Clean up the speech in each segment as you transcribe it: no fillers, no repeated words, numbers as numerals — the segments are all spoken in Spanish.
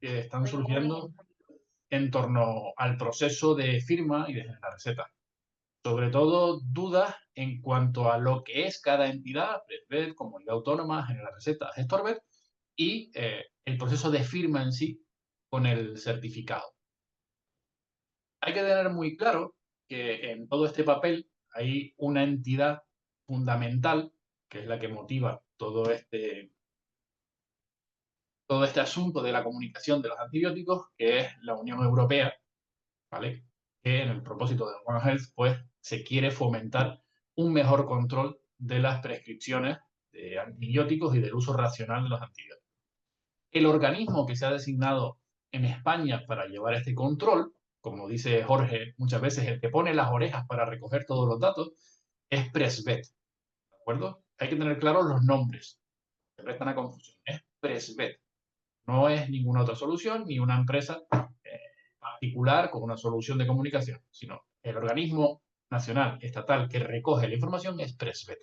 que están surgiendo en torno al proceso de firma y de generar recetas. Sobre todo dudas en cuanto a lo que es cada entidad, PRESBET, Comunidad Autónoma, Generar Recetas, GestorBet, y el proceso de firma en sí con el certificado. Hay que tener muy claro que en todo este papel hay una entidad fundamental, que es la que motiva todo este asunto de la comunicación de los antibióticos, que es la Unión Europea, ¿vale? Que en el propósito de One Health, pues, se quiere fomentar un mejor control de las prescripciones de antibióticos y del uso racional de los antibióticos. El organismo que se ha designado en España para llevar este control, como dice Jorge muchas veces, el que pone las orejas para recoger todos los datos, es Presvet, ¿de acuerdo? Hay que tener claros los nombres, se prestan a confusión. Es Presvet, no es ninguna otra solución ni una empresa particular con una solución de comunicación, sino el organismo nacional, estatal, que recoge la información es Presvet.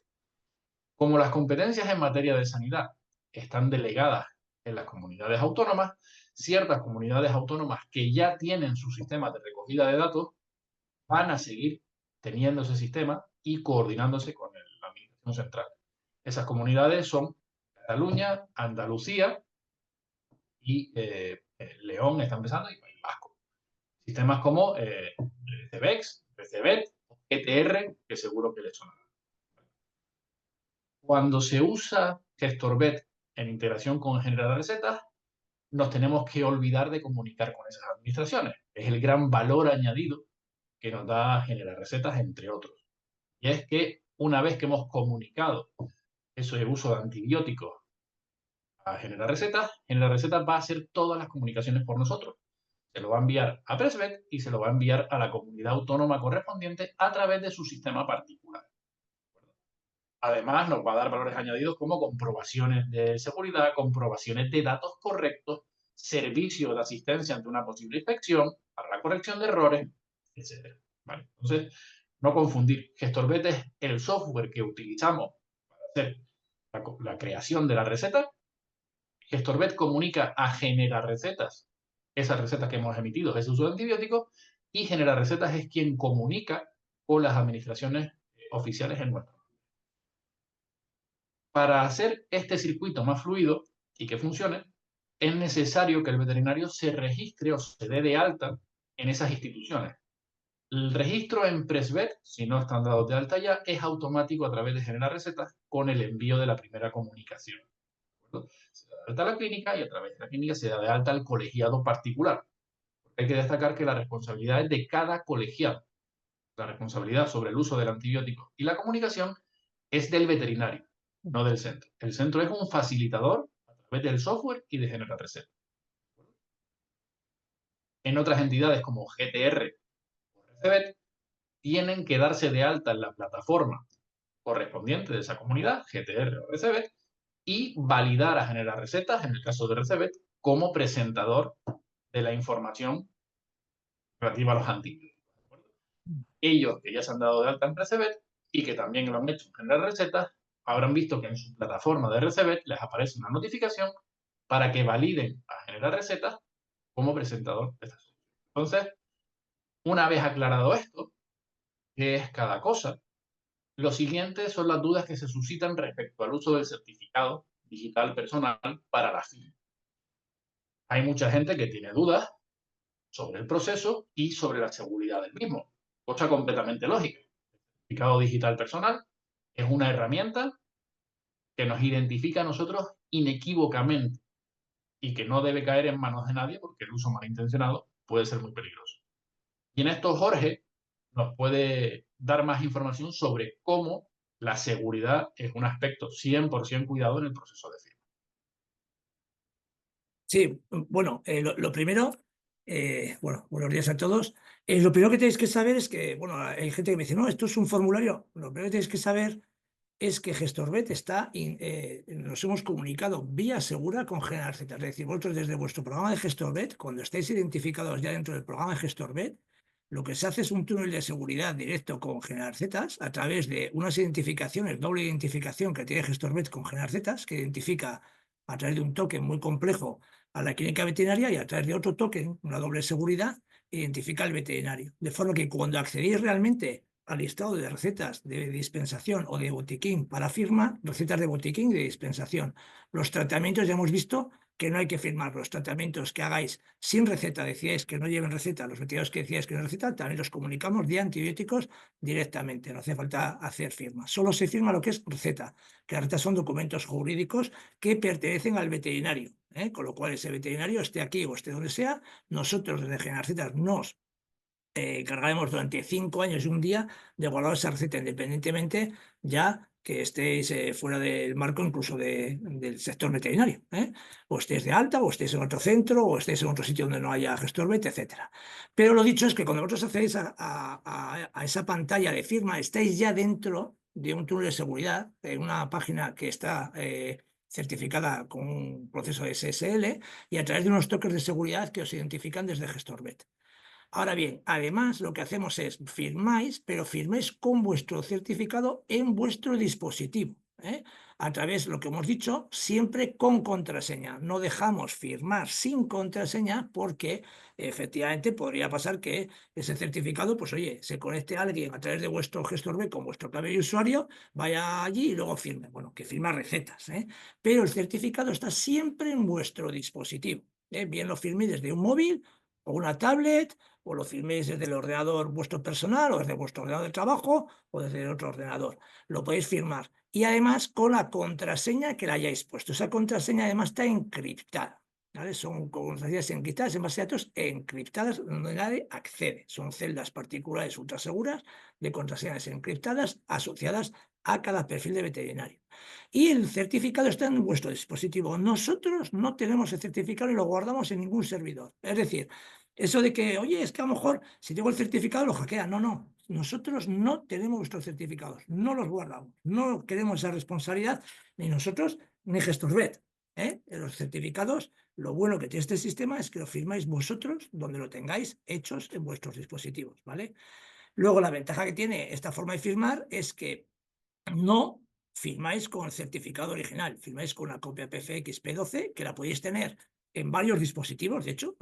Como las competencias en materia de sanidad están delegadas en las comunidades autónomas, ciertas comunidades autónomas que ya tienen sus sistemas de recogida de datos van a seguir teniendo ese sistema y coordinándose con la Administración Central. Esas comunidades son Cataluña, Andalucía y León está empezando y País Vasco. Sistemas como Recebex, Recebet, ETR, que seguro que les sonará. Cuando se usa GestorBet en integración con Generar Recetas, nos tenemos que olvidar de comunicar con esas administraciones. Es el gran valor añadido que nos da Generar Recetas, entre otros. Y es que una vez que hemos comunicado eso de uso de antibióticos a Generar Recetas va a hacer todas las comunicaciones por nosotros. Se lo va a enviar a Presvet y se lo va a enviar a la comunidad autónoma correspondiente a través de su sistema particular. Además, nos va a dar valores añadidos como comprobaciones de seguridad, comprobaciones de datos correctos, servicio de asistencia ante una posible inspección, para la corrección de errores, etc. ¿Vale? Entonces, no confundir. GestorBet es el software que utilizamos para hacer la creación de la receta. GestorBet comunica a Generar Recetas esas recetas que hemos emitido, ese uso de antibióticos, y Generar Recetas es quien comunica con las administraciones oficiales en nuestro. Para hacer este circuito más fluido y que funcione, es necesario que el veterinario se registre o se dé de alta en esas instituciones. El registro en Presvet, si no están dados de alta ya, es automático a través de Generar Recetas con el envío de la primera comunicación. Se da de alta a la clínica y a través de la clínica se da de alta al colegiado particular. Hay que destacar que la responsabilidad es de cada colegiado. La responsabilidad sobre el uso del antibiótico y la comunicación es del veterinario, no del centro. El centro es un facilitador a través del software y de Generar Recetas. En otras entidades como GTR o Recebet, tienen que darse de alta en la plataforma correspondiente de esa comunidad, GTR o Recebet, y validar a Generar Recetas, en el caso de Recebet, como presentador de la información relativa a los antibióticos. Ellos que ya se han dado de alta en Recebet y que también lo han hecho en Generar Recetas, habrán visto que en su plataforma de Recebet les aparece una notificación para que validen a Generar Recetas como presentador de esta solución. Entonces, una vez aclarado esto, qué es cada cosa, lo siguiente son las dudas que se suscitan respecto al uso del certificado digital personal para la firma. Hay mucha gente que tiene dudas sobre el proceso y sobre la seguridad del mismo, cosa completamente lógica. El certificado digital personal es una herramienta que nos identifica a nosotros inequívocamente y que no debe caer en manos de nadie porque el uso malintencionado puede ser muy peligroso. Y en esto Jorge nos puede dar más información sobre cómo la seguridad es un aspecto 100% cuidado en el proceso de firma. Sí, bueno, lo primero, bueno, buenos días a todos. Lo primero que tenéis que saber es que, bueno, hay gente que me dice, no, esto es un formulario. Lo primero que tenéis que saber es que GestorBet nos hemos comunicado vía segura con Generar Recetas. Es decir, vosotros desde vuestro programa de GestorBet, cuando estáis identificados ya dentro del programa de GestorBet, lo que se hace es un túnel de seguridad directo con Generar Recetas a través de unas identificaciones, doble identificación que tiene GestorBet con Generar Recetas, que identifica a través de un token muy complejo a la clínica veterinaria y a través de otro token, una doble seguridad, identifica al veterinario. De forma que cuando accedéis realmente al listado de recetas de dispensación o de botiquín para firma, recetas de botiquín y de dispensación, los tratamientos ya hemos visto que no hay que firmar. Los tratamientos que hagáis sin receta, decíais que no lleven receta, los veterinarios que decíais que no receta, también los comunicamos de antibióticos directamente, no hace falta hacer firma. Solo se firma lo que es receta, que las recetas son documentos jurídicos que pertenecen al veterinario, con lo cual ese veterinario esté aquí o esté donde sea, nosotros desde Generarcetas nos cargaremos durante 5 años y un día de guardar esa receta independientemente ya que estéis fuera del marco incluso del sector veterinario, o estéis de alta, o estéis en otro centro, o estéis en otro sitio donde no haya gestor vet, etcétera. Pero lo dicho es que cuando vosotros accedéis a esa pantalla de firma, estáis ya dentro de un túnel de seguridad, en una página que está certificada con un proceso de SSL y a través de unos toques de seguridad que os identifican desde GestorVet. Ahora bien, además lo que hacemos es firmáis, pero firmáis con vuestro certificado en vuestro dispositivo, a través, lo que hemos dicho, siempre con contraseña. No dejamos firmar sin contraseña porque efectivamente podría pasar que ese certificado, pues oye, se conecte a alguien a través de vuestro gestor web con vuestro clave de usuario, vaya allí y luego firme. Bueno, que firma recetas, pero el certificado está siempre en vuestro dispositivo. Bien lo firméis desde un móvil o una tablet, o lo firméis desde el ordenador vuestro personal, o desde vuestro ordenador de trabajo, o desde otro ordenador. Lo podéis firmar. Y además con la contraseña que le hayáis puesto. Esa contraseña además está encriptada, ¿vale? Son contraseñas encriptadas en base a datos encriptadas donde nadie accede. Son celdas particulares ultra seguras de contraseñas encriptadas asociadas a cada perfil de veterinario. Y el certificado está en vuestro dispositivo. Nosotros no tenemos el certificado y lo guardamos en ningún servidor. Es decir, eso de que, oye, es que a lo mejor si tengo el certificado lo hackean. No, no. Nosotros no tenemos vuestros certificados, no los guardamos, no queremos esa responsabilidad, ni nosotros ni GestorVet. Los certificados, lo bueno que tiene este sistema es que lo firmáis vosotros donde lo tengáis hechos en vuestros dispositivos, ¿vale? Luego, la ventaja que tiene esta forma de firmar es que no firmáis con el certificado original, firmáis con una copia PFX P12 que la podéis tener en varios dispositivos. De hecho,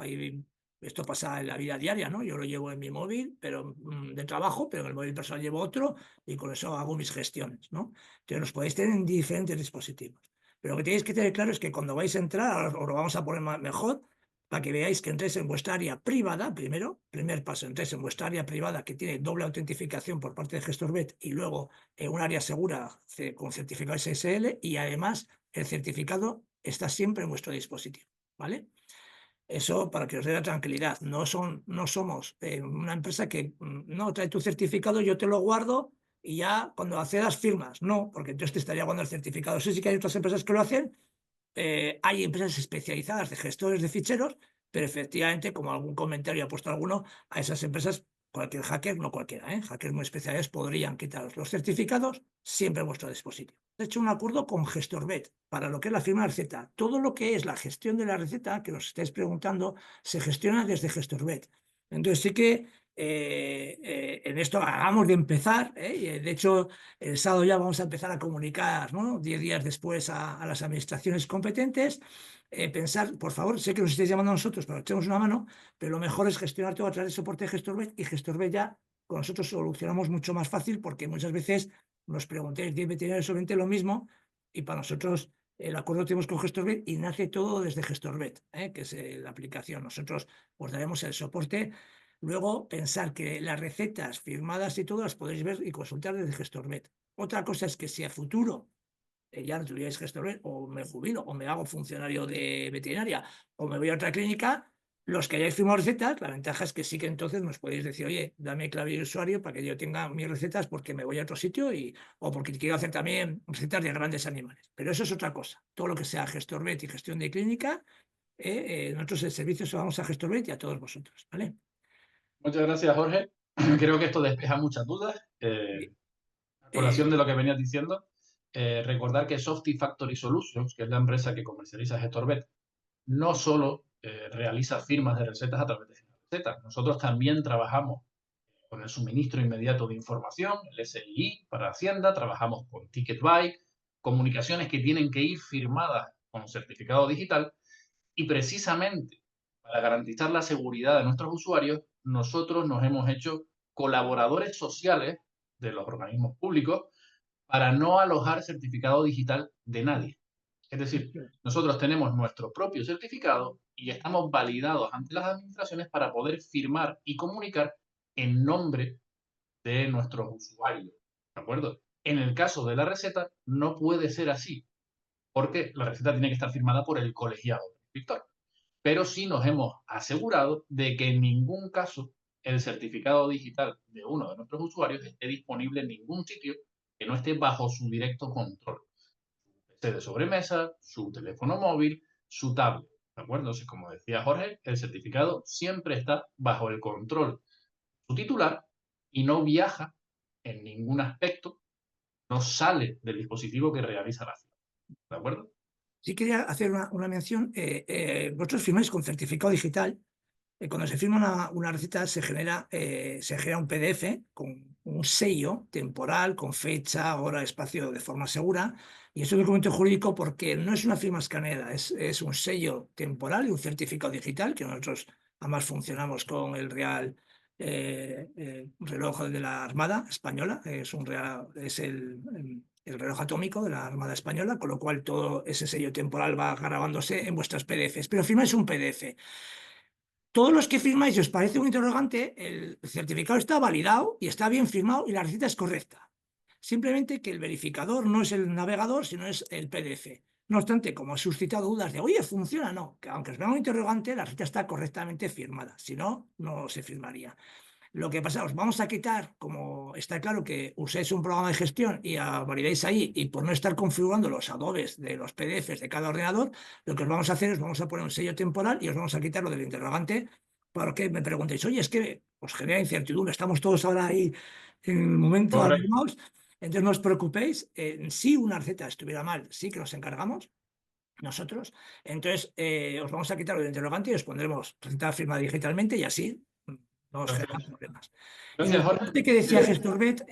esto pasa en la vida diaria, ¿no? Yo lo llevo en mi móvil, pero de trabajo, pero en el móvil personal llevo otro y con eso hago mis gestiones, ¿no? Entonces los podéis tener en diferentes dispositivos. Pero lo que tenéis que tener claro es que cuando vais a entrar, ahora os lo vamos a poner mejor, para que veáis que entréis en vuestra área privada, primero, primer paso, entréis en vuestra área privada que tiene doble autentificación por parte de GestorVet y luego un área segura con certificado SSL y además el certificado está siempre en vuestro dispositivo, ¿vale? Eso para que os dé la tranquilidad. No somos una empresa que no trae tu certificado, yo te lo guardo y ya cuando accedas firmas. No, porque entonces te estaría guardando el certificado. Eso sí que hay otras empresas que lo hacen. Hay empresas especializadas de gestores de ficheros, pero efectivamente, como algún comentario ha puesto alguno, a esas empresas cualquier hacker, no cualquiera, hackers muy especiales podrían quitaros los certificados siempre en vuestro dispositivo. He hecho un acuerdo con GestorVet para lo que es la firma de receta. Todo lo que es la gestión de la receta, que nos estáis preguntando, se gestiona desde GestorVet. Entonces sí que en esto acabamos de empezar, y de hecho el sábado ya vamos a empezar a comunicar, ¿no? 10 días después a las administraciones competentes. Pensar, por favor, sé que nos estáis llamando a nosotros para que echemos una mano, pero lo mejor es gestionar todo a través del soporte de GestorVet y GestorVet ya con nosotros solucionamos mucho más fácil porque muchas veces nos preguntéis 10 veterinarios solamente lo mismo y para nosotros el acuerdo que tenemos con GestorVet y nace todo desde GestorVet, que es la aplicación. Nosotros os daremos el soporte. Luego, pensar que las recetas firmadas y todas las podéis ver y consultar desde GestorVet. Otra cosa es que si a futuro ya no tuvierais GestorVet, o me jubilo, o me hago funcionario de veterinaria, o me voy a otra clínica, los que hayáis firmado recetas, la ventaja es que sí que entonces nos podéis decir, oye, dame clave de usuario para que yo tenga mis recetas porque me voy a otro sitio o porque quiero hacer también recetas de grandes animales. Pero eso es otra cosa. Todo lo que sea GestorVet y gestión de clínica, nosotros el servicio se lo vamos a GestorVet y a todos vosotros, ¿vale? Muchas gracias, Jorge. Creo que esto despeja muchas dudas. A colación de lo que venías diciendo, recordar que Softy Factory Solutions, que es la empresa que comercializa GestorVet, no solo realiza firmas de recetas a través de recetas. Nosotros también trabajamos con el suministro inmediato de información, el SII para Hacienda, trabajamos con Ticketbike, comunicaciones que tienen que ir firmadas con certificado digital Y precisamente para garantizar la seguridad de nuestros usuarios, nosotros nos hemos hecho colaboradores sociales de los organismos públicos para no alojar certificado digital de nadie. Es decir, nosotros tenemos nuestro propio certificado y estamos validados ante las administraciones para poder firmar y comunicar en nombre de nuestros usuarios. ¿De acuerdo? En el caso de la receta, no puede ser así, porque la receta tiene que estar firmada por el colegiado prescriptor. Pero sí nos hemos asegurado de que en ningún caso el certificado digital de uno de nuestros usuarios esté disponible en ningún sitio que no esté bajo su directo control. Su PC de sobremesa, su teléfono móvil, su tablet. ¿De acuerdo? Entonces, como decía Jorge, el certificado siempre está bajo el control de su titular y no viaja en ningún aspecto, no sale del dispositivo que realiza la firma. ¿De acuerdo? Sí quería hacer una mención. Vosotros firmáis con certificado digital. Cuando se firma una receta se genera un PDF con un sello temporal, con fecha, hora, espacio, de forma segura. Y es un documento jurídico porque no es una firma escaneada, es un sello temporal y un certificado digital, que nosotros además funcionamos con el Real reloj de la Armada Española. Es el reloj atómico de la Armada Española, con lo cual todo ese sello temporal va grabándose en vuestras PDFs. Pero firmáis un PDF. Todos los que firmáis, si os parece un interrogante, el certificado está validado y está bien firmado y la receta es correcta. Simplemente que el verificador no es el navegador, sino es el PDF. No obstante, como ha suscitado dudas de, oye, ¿funciona? No, que aunque os venga un interrogante, la receta está correctamente firmada. Si no, no se firmaría. Lo que pasa, os vamos a quitar, como está claro que uséis un programa de gestión y validáis ahí, y por no estar configurando los adobes de los PDFs de cada ordenador, lo que os vamos a hacer es vamos a poner un sello temporal y os vamos a quitar lo del interrogante, porque me preguntéis, oye, es que os genera incertidumbre, estamos todos ahora ahí en el momento Correcto. alarmados, entonces no os preocupéis, si una receta estuviera mal, sí que nos encargamos nosotros, entonces os vamos a quitar lo del interrogante y os pondremos receta firmada digitalmente y así no os generan Perfecto. problemas. En el Gracias, Jorge. soporte que decía Gestorbet,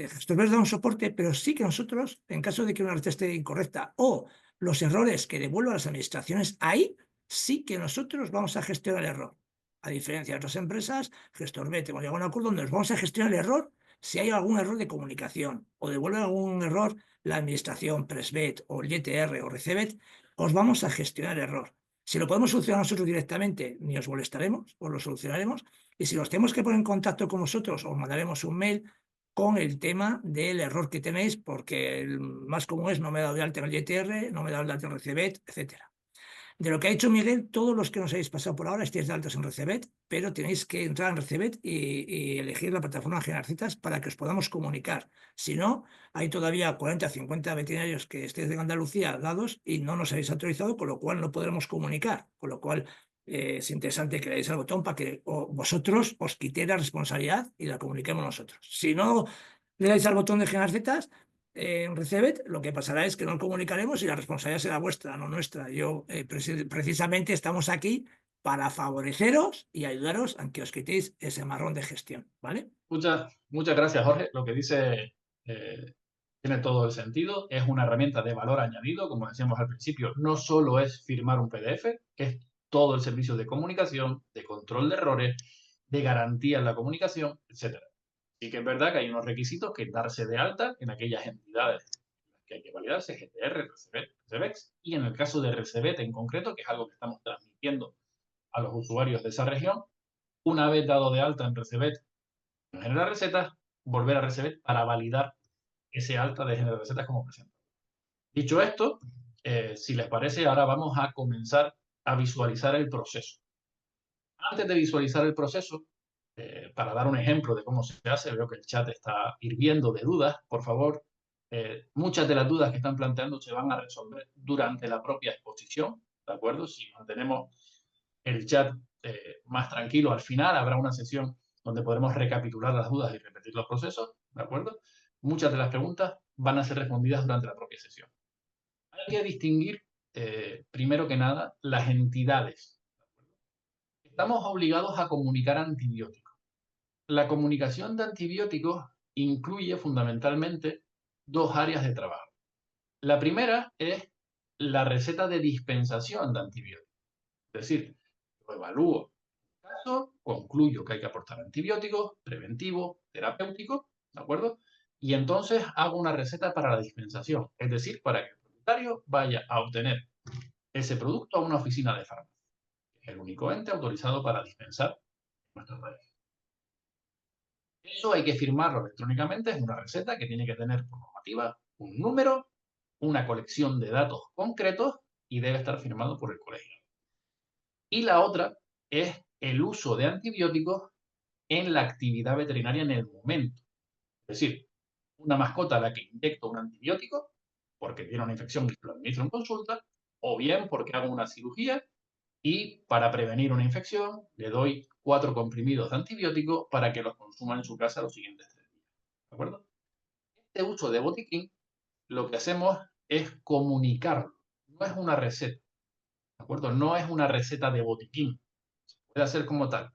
Gestorbet da un soporte, pero sí que nosotros, en caso de que una receta esté incorrecta o los errores que devuelvan las administraciones, ahí sí que nosotros vamos a gestionar el error. A diferencia de otras empresas, Gestorbet hemos llegado a un acuerdo donde nos vamos a gestionar el error si hay algún error de comunicación o devuelve algún error la administración, Presbet o el YTR o Recebet, os vamos a gestionar el error. Si lo podemos solucionar nosotros directamente, ni os molestaremos, os lo solucionaremos. Y si los tenemos que poner en contacto con vosotros, os mandaremos un mail con el tema del error que tenéis, porque el más común es no me he dado de alta en el YTR, no me he dado de alta en Recebet, etcétera. De lo que ha hecho Miguel, todos los que nos habéis pasado por ahora estáis de altos en Recebet, pero tenéis que entrar en Recebet y elegir la plataforma Generar Citas para que os podamos comunicar. Si no, hay todavía 40, 50 veterinarios que estéis de Andalucía dados y no nos habéis autorizado, con lo cual no podremos comunicar. Con lo cual es interesante que le deis al botón para que vosotros os quitéis la responsabilidad y la comuniquemos nosotros. Si no le dais al botón de Generar Citas, en Recebet, lo que pasará es que no comunicaremos y la responsabilidad será vuestra, no nuestra. Precisamente estamos aquí para favoreceros y ayudaros a que os quitéis ese marrón de gestión, ¿vale? Muchas gracias, Jorge. Lo que dice tiene todo el sentido. Es una herramienta de valor añadido, como decíamos al principio. No solo es firmar un PDF, es todo el servicio de comunicación, de control de errores, de garantía en la comunicación, etcétera. Sí que es verdad que hay unos requisitos que darse de alta en aquellas entidades que hay que validarse, GTR, Recebet, Recebex, y en el caso de Recebet en concreto, que es algo que estamos transmitiendo a los usuarios de esa región, una vez dado de alta en Recebet, en generar recetas, volver a Recebet para validar ese alta de generar recetas como presente. Dicho esto, si les parece, ahora vamos a comenzar a visualizar el proceso. Antes de visualizar el proceso, para dar un ejemplo de cómo se hace, veo que el chat está hirviendo de dudas, por favor, muchas de las dudas que están planteando se van a resolver durante la propia exposición, ¿de acuerdo? Si mantenemos el chat más tranquilo al final, habrá una sesión donde podremos recapitular las dudas y repetir los procesos, ¿de acuerdo? Muchas de las preguntas van a ser respondidas durante la propia sesión. Hay que distinguir, primero que nada, las entidades. Estamos obligados a comunicar antibióticos. La comunicación de antibióticos incluye fundamentalmente dos áreas de trabajo. La primera es la receta de dispensación de antibióticos. Es decir, lo evalúo el caso, concluyo que hay que aportar antibióticos, preventivo, terapéutico, ¿de acuerdo? Y entonces hago una receta para la dispensación, es decir, para que el propietario vaya a obtener ese producto a una oficina de farmacia, que es el único ente autorizado para dispensar en nuestro país. Eso hay que firmarlo electrónicamente, es una receta que tiene que tener por normativa un número, una colección de datos concretos y debe estar firmado por el colegio. Y la otra es el uso de antibióticos en la actividad veterinaria en el momento. Es decir, una mascota a la que inyecto un antibiótico porque tiene una infección y lo administro en consulta, o bien porque hago una cirugía y para prevenir una infección le doy 4 comprimidos de antibiótico para que los consuma en su casa los siguientes 3 días. ¿De acuerdo? Este uso de botiquín lo que hacemos es comunicarlo, no es una receta. ¿De acuerdo? No es una receta de botiquín, se puede hacer como tal,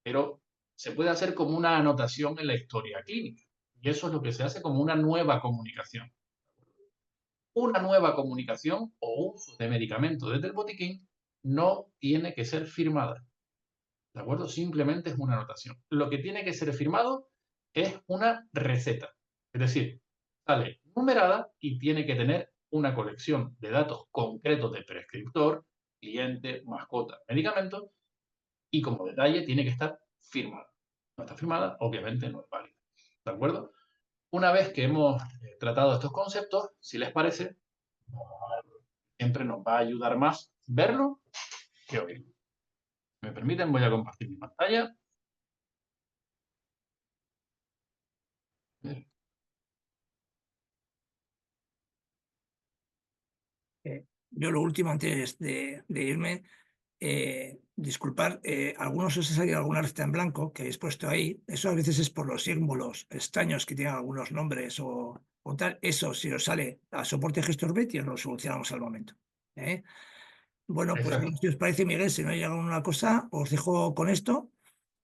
pero se puede hacer como una anotación en la historia clínica. Y eso es lo que se hace como una nueva comunicación. Una nueva comunicación o uso de medicamento desde el botiquín no tiene que ser firmada. ¿De acuerdo? Simplemente es una anotación. Lo que tiene que ser firmado es una receta. Es decir, sale numerada y tiene que tener una colección de datos concretos de prescriptor, cliente, mascota, medicamento, y como detalle tiene que estar firmada. No está firmada, obviamente no es válida. ¿De acuerdo? Una vez que hemos tratado estos conceptos, si les parece, siempre nos va a ayudar más verlo que oírlo. ¿Me permiten? Voy a compartir mi pantalla. Yo lo último antes de irme, disculpar, algunos os ha salido alguna receta en blanco que habéis puesto ahí. Eso a veces es por los símbolos extraños que tienen algunos nombres o tal. Eso, si os sale a soporte GestorBet, y os lo solucionamos al momento. ¿Eh? Bueno, pues Exacto. si os parece, Miguel, si no hay alguna cosa, os dejo con esto.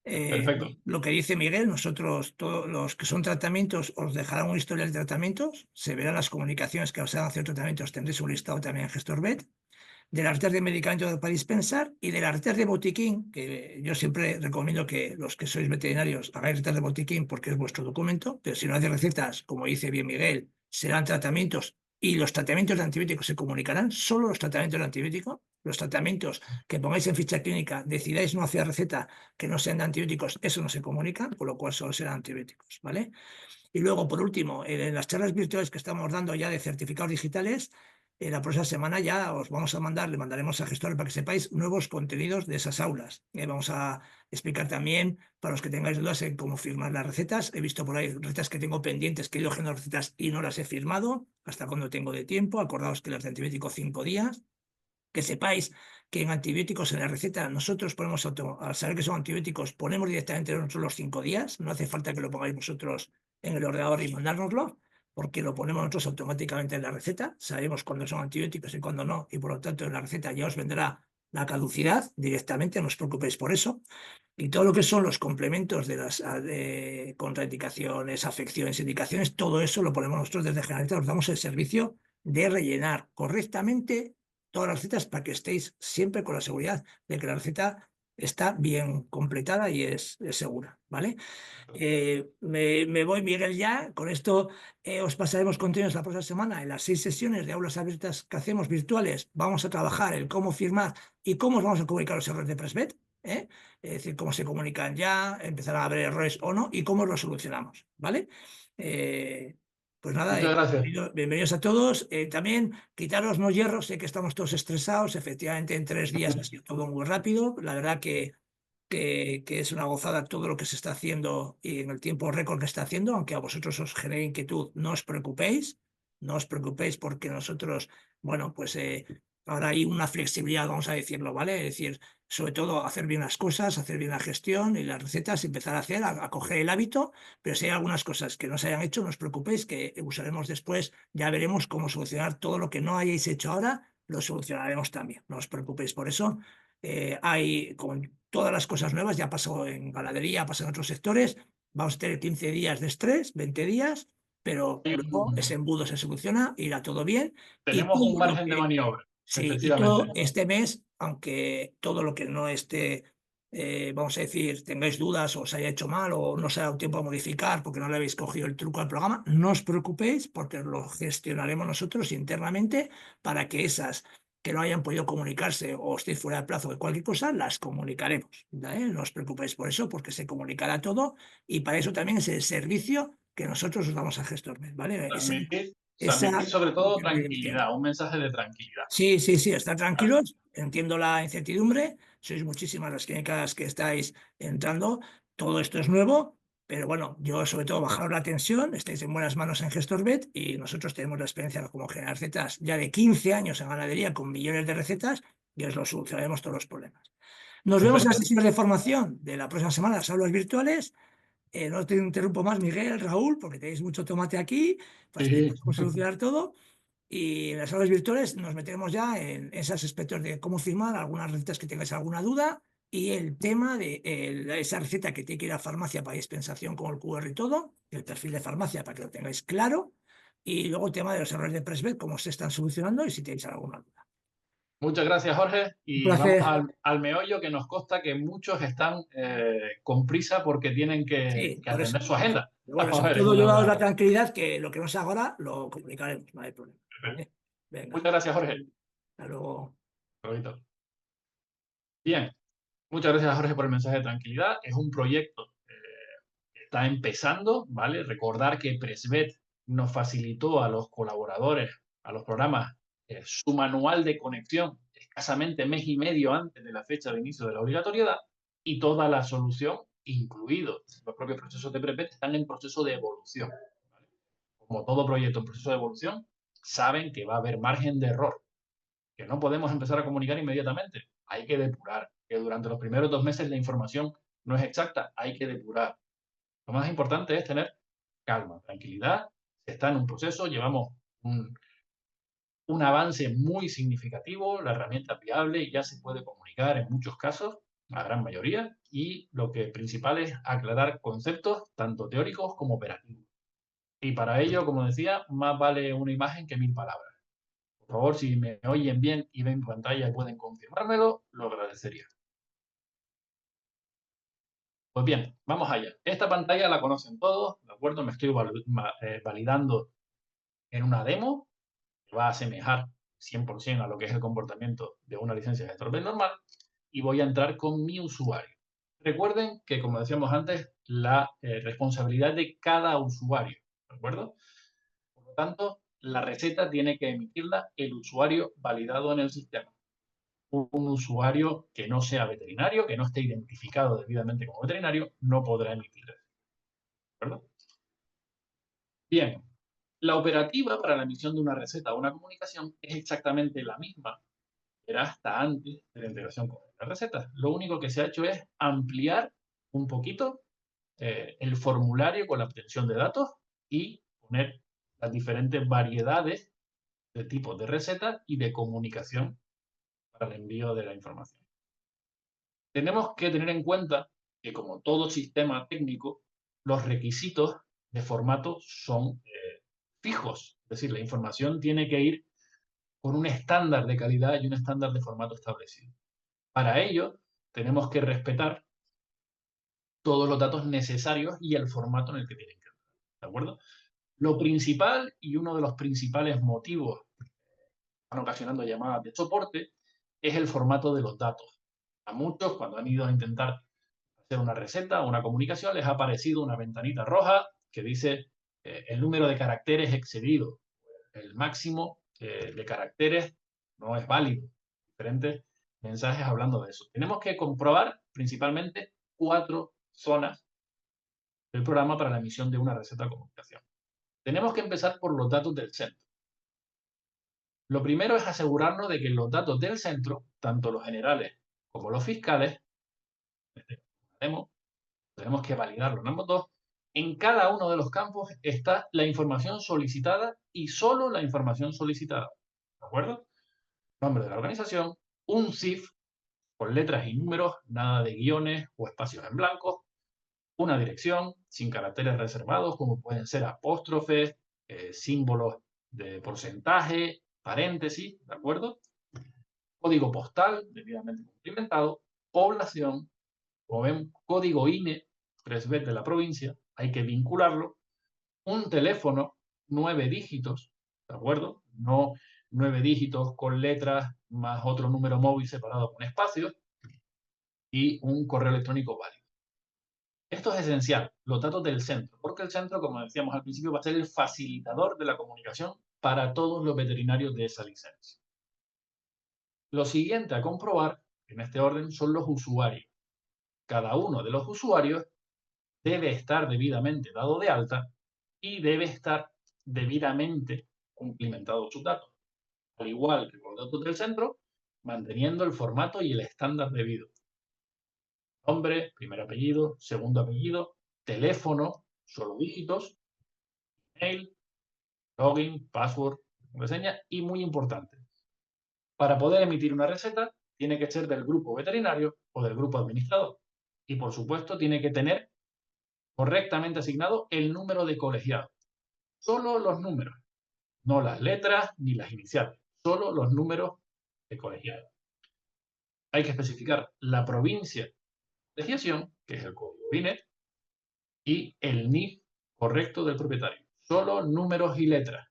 Perfecto. Lo que dice Miguel, nosotros, todos los que son tratamientos, os dejarán un historial de tratamientos, se verán las comunicaciones que os han hecho tratamientos, tendréis un listado también en GestorBet, de las redes de medicamentos para dispensar y de las redes de botiquín, que yo siempre recomiendo que los que sois veterinarios hagáis redes de botiquín porque es vuestro documento, pero si no hacéis recetas, como dice bien Miguel, serán tratamientos y los tratamientos de antibióticos se comunicarán, solo los tratamientos de antibiótico, los tratamientos que pongáis en ficha clínica, decidáis no hacer receta que no sean de antibióticos, eso no se comunica, con lo cual solo serán antibióticos, ¿vale? Y luego, por último, en las charlas virtuales que estamos dando ya de certificados digitales, la próxima semana ya os vamos a mandar, le mandaremos a Gestor para que sepáis nuevos contenidos de esas aulas. Vamos a explicar también, para los que tengáis dudas en cómo firmar las recetas. He visto por ahí recetas que tengo pendientes, que he ido generando recetas y no las he firmado, hasta cuando tengo de tiempo. Acordaos que las de antibiótico 5 días. Que sepáis que en antibióticos en la receta nosotros ponemos, al saber que son antibióticos, ponemos directamente nosotros los 5 días, no hace falta que lo pongáis vosotros en el ordenador y mandárnoslo, porque lo ponemos nosotros automáticamente en la receta, sabemos cuándo son antibióticos y cuándo no, y por lo tanto en la receta ya os vendrá la caducidad directamente, no os preocupéis por eso. Y todo lo que son los complementos de las contraindicaciones, afecciones, indicaciones, todo eso lo ponemos nosotros desde Generalitat, os damos el servicio de rellenar correctamente todas las recetas para que estéis siempre con la seguridad de que la receta está bien completada y es segura, ¿vale? Me voy, Miguel, ya. Con esto os pasaremos contenidos la próxima semana. En las 6 sesiones de aulas abiertas que hacemos virtuales vamos a trabajar el cómo firmar y cómo os vamos a comunicar los errores de Presvet. ¿Eh? Es decir, cómo se comunican ya, empezarán a haber errores o no y cómo los solucionamos, ¿vale? Pues nada, Muchas gracias. bienvenidos a todos. También quitaros los hierros, sé que estamos todos estresados, efectivamente en 3 días ha sido todo muy rápido, la verdad que es una gozada todo lo que se está haciendo y en el tiempo récord que está haciendo, aunque a vosotros os genere inquietud, no os preocupéis, no os preocupéis porque nosotros, bueno, pues ahora hay una flexibilidad, vamos a decirlo, ¿vale? Es decir, sobre todo hacer bien las cosas, hacer bien la gestión y las recetas, empezar a hacer, a coger el hábito, pero si hay algunas cosas que no se hayan hecho, no os preocupéis, que usaremos después, ya veremos cómo solucionar todo lo que no hayáis hecho ahora, lo solucionaremos también, no os preocupéis por eso. Hay con todas las cosas nuevas, ya pasó en ganadería, pasó en otros sectores, vamos a tener 15 días de estrés, 20 días, pero luego ese embudo se soluciona, irá todo bien. Y Tenemos un todo lo margen de que, maniobra, sí, y todo efectivamente. este mes aunque todo lo que no esté, vamos a decir, tengáis dudas o os haya hecho mal o no se ha dado tiempo a modificar porque no le habéis cogido el truco al programa, no os preocupéis porque lo gestionaremos nosotros internamente para que esas que no hayan podido comunicarse o estéis fuera de plazo de cualquier cosa, las comunicaremos. ¿Vale? No os preocupéis por eso porque se comunicará todo y para eso también es el servicio que nosotros os damos a GestorMed, ¿vale? Transmitir Esa sobre todo intermediación. tranquilidad, un mensaje de tranquilidad. Sí, sí, sí, estar Vale. tranquilos. Entiendo la incertidumbre. Sois muchísimas las clínicas que estáis entrando. Todo esto es nuevo, pero bueno, yo sobre todo bajaros la tensión. Estáis en buenas manos en GestorVet y nosotros tenemos la experiencia como generar recetas ya de 15 años en ganadería con millones de recetas y os lo solucionaremos todos los problemas. Nos vemos en las Perfecto. sesiones de formación de la próxima semana, las aulas virtuales. No te interrumpo más, Miguel, Raúl, porque tenéis mucho tomate aquí, Sí. para solucionar todo. Y en las aulas virtuales nos metemos ya en esos aspectos de cómo firmar algunas recetas que tengáis alguna duda y el tema de esa receta que tiene que ir a farmacia para dispensación con el QR y todo, el perfil de farmacia para que lo tengáis claro y luego el tema de los errores de Presbet, cómo se están solucionando y si tenéis alguna duda. Muchas gracias, Jorge. Un Y vamos placer. al meollo, que nos consta que muchos están con prisa porque tienen Sí, que por eso. atender su agenda. Pero bueno, Vamos a sobre ver, es todo yo una daos la hora. tranquilidad que lo que no se haga ahora lo comunicaremos, no hay problema. ¿Vale? Venga, Muchas gracias, Jorge. hasta luego. Ahorita. Bien, muchas gracias, Jorge, por el mensaje de tranquilidad. Es un proyecto que está empezando, ¿vale? Recordar que Presvet nos facilitó a los colaboradores, a los programas, su manual de conexión escasamente mes y medio antes de la fecha de inicio de la obligatoriedad y toda la solución, incluidos los propios procesos de Presvet, están en proceso de evolución. ¿Vale? Como todo proyecto en proceso de evolución, saben que va a haber margen de error, que no podemos empezar a comunicar inmediatamente. Hay que depurar, que durante los primeros 2 meses la información no es exacta, hay que depurar. Lo más importante es tener calma, tranquilidad. Se está en un proceso, llevamos un avance muy significativo, la herramienta es viable y ya se puede comunicar en muchos casos, la gran mayoría, y lo que principal es aclarar conceptos tanto teóricos como operativos. Y para ello, como decía, más vale una imagen que 1000 palabras. Por favor, si me oyen bien y ven pantalla y pueden confirmármelo, lo agradecería. Pues bien, vamos allá. Esta pantalla la conocen todos, ¿de acuerdo? Me estoy validando en una demo que va a asemejar 100% a lo que es el comportamiento de una licencia de gestor normal y voy a entrar con mi usuario. Recuerden que, como decíamos antes, la responsabilidad de cada usuario, ¿de acuerdo? Por lo tanto, la receta tiene que emitirla el usuario validado en el sistema. Un usuario que no sea veterinario, que no esté identificado debidamente como veterinario, no podrá emitirla. ¿De acuerdo? Bien, la operativa para la emisión de una receta o una comunicación es exactamente la misma que era hasta antes de la integración con la receta. Lo único que se ha hecho es ampliar un poquito el formulario con la obtención de datos y poner las diferentes variedades de tipos de recetas y de comunicación para el envío de la información. Tenemos que tener en cuenta que, como todo sistema técnico, los requisitos de formato son fijos. Es decir, la información tiene que ir con un estándar de calidad y un estándar de formato establecido. Para ello, tenemos que respetar todos los datos necesarios y el formato en el que tienen que entrar. ¿De acuerdo? Lo principal y uno de los principales motivos que están ocasionando llamadas de soporte es el formato de los datos. A muchos, cuando han ido a intentar hacer una receta o una comunicación, les ha aparecido una ventanita roja que dice el número de caracteres excedido. El máximo de caracteres no es válido. Diferentes mensajes hablando de eso. Tenemos que comprobar principalmente 4 zonas del programa para la emisión de una receta de comunicación. Tenemos que empezar por los datos del centro. Lo primero es asegurarnos de que los datos del centro, tanto los generales como los fiscales, tenemos que validarlo en ambos dos. En cada uno de los campos está la información solicitada y solo la información solicitada. ¿De acuerdo? Nombre de la organización, un CIF con letras y números, nada de guiones o espacios en blanco, una dirección sin caracteres reservados como pueden ser apóstrofes, símbolos de porcentaje, paréntesis, ¿de acuerdo? código postal debidamente cumplimentado, población, como ven, código INE, 3 bits de la provincia, hay que vincularlo, un teléfono, 9 dígitos, ¿de acuerdo? No 9 dígitos con letras más otro número móvil separado con espacios y un correo electrónico válido. Esto es esencial, los datos del centro, porque el centro, como decíamos al principio, va a ser el facilitador de la comunicación para todos los veterinarios de esa licencia. Lo siguiente a comprobar, en este orden, son los usuarios. Cada uno de los usuarios debe estar debidamente dado de alta y debe estar debidamente cumplimentado sus datos, al igual que con los datos del centro, manteniendo el formato y el estándar debido. Nombre, primer apellido, segundo apellido, teléfono, solo dígitos, mail, login, password, contraseña y muy importante, para poder emitir una receta tiene que ser del grupo veterinario o del grupo administrador y por supuesto tiene que tener correctamente asignado el número de colegiado. Solo los números, no las letras ni las iniciales, solo los números de colegiado. Hay que especificar la provincia de colegiación, que es el código INE, y el NIF correcto del propietario. Solo números y letras.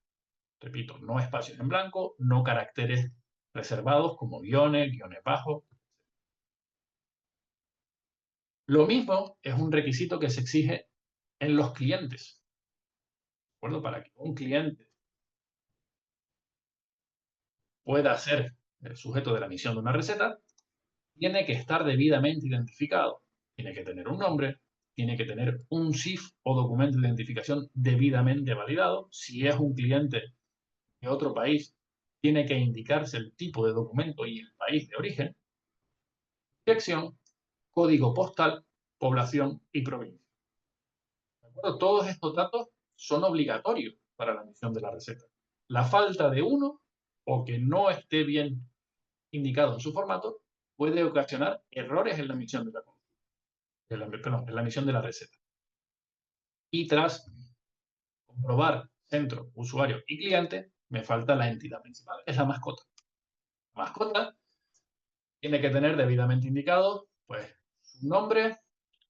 Repito, no espacios en blanco, no caracteres reservados como guiones, guiones bajos. Lo mismo es un requisito que se exige en los clientes. ¿De acuerdo? Para que un cliente pueda ser el sujeto de la emisión de una receta, tiene que estar debidamente identificado. Tiene que tener un nombre, tiene que tener un CIF o documento de identificación debidamente validado. Si es un cliente de otro país, tiene que indicarse el tipo de documento y el país de origen, dirección, código postal, población y provincia. ¿De acuerdo? Todos estos datos son obligatorios para la emisión de la receta. La falta de uno o que no esté bien indicado en su formato puede ocasionar errores en la emisión de en la emisión de la receta. Y tras comprobar centro, usuario y cliente, me falta la entidad principal, es la mascota. La mascota tiene que tener debidamente indicado, pues, su nombre,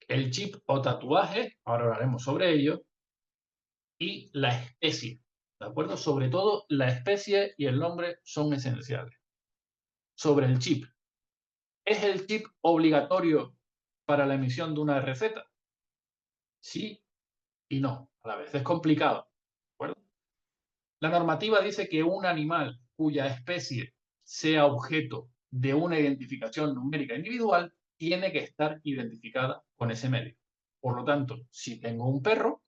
el chip o tatuaje, ahora hablaremos sobre ello, y la especie, ¿de acuerdo? Sobre todo, la especie y el nombre son esenciales. Sobre el chip. ¿Es el chip obligatorio para la emisión de una receta? Sí y no, a la vez. Es complicado, ¿de acuerdo? La normativa dice que un animal cuya especie sea objeto de una identificación numérica individual tiene que estar identificada con ese medio. Por lo tanto, si tengo un perro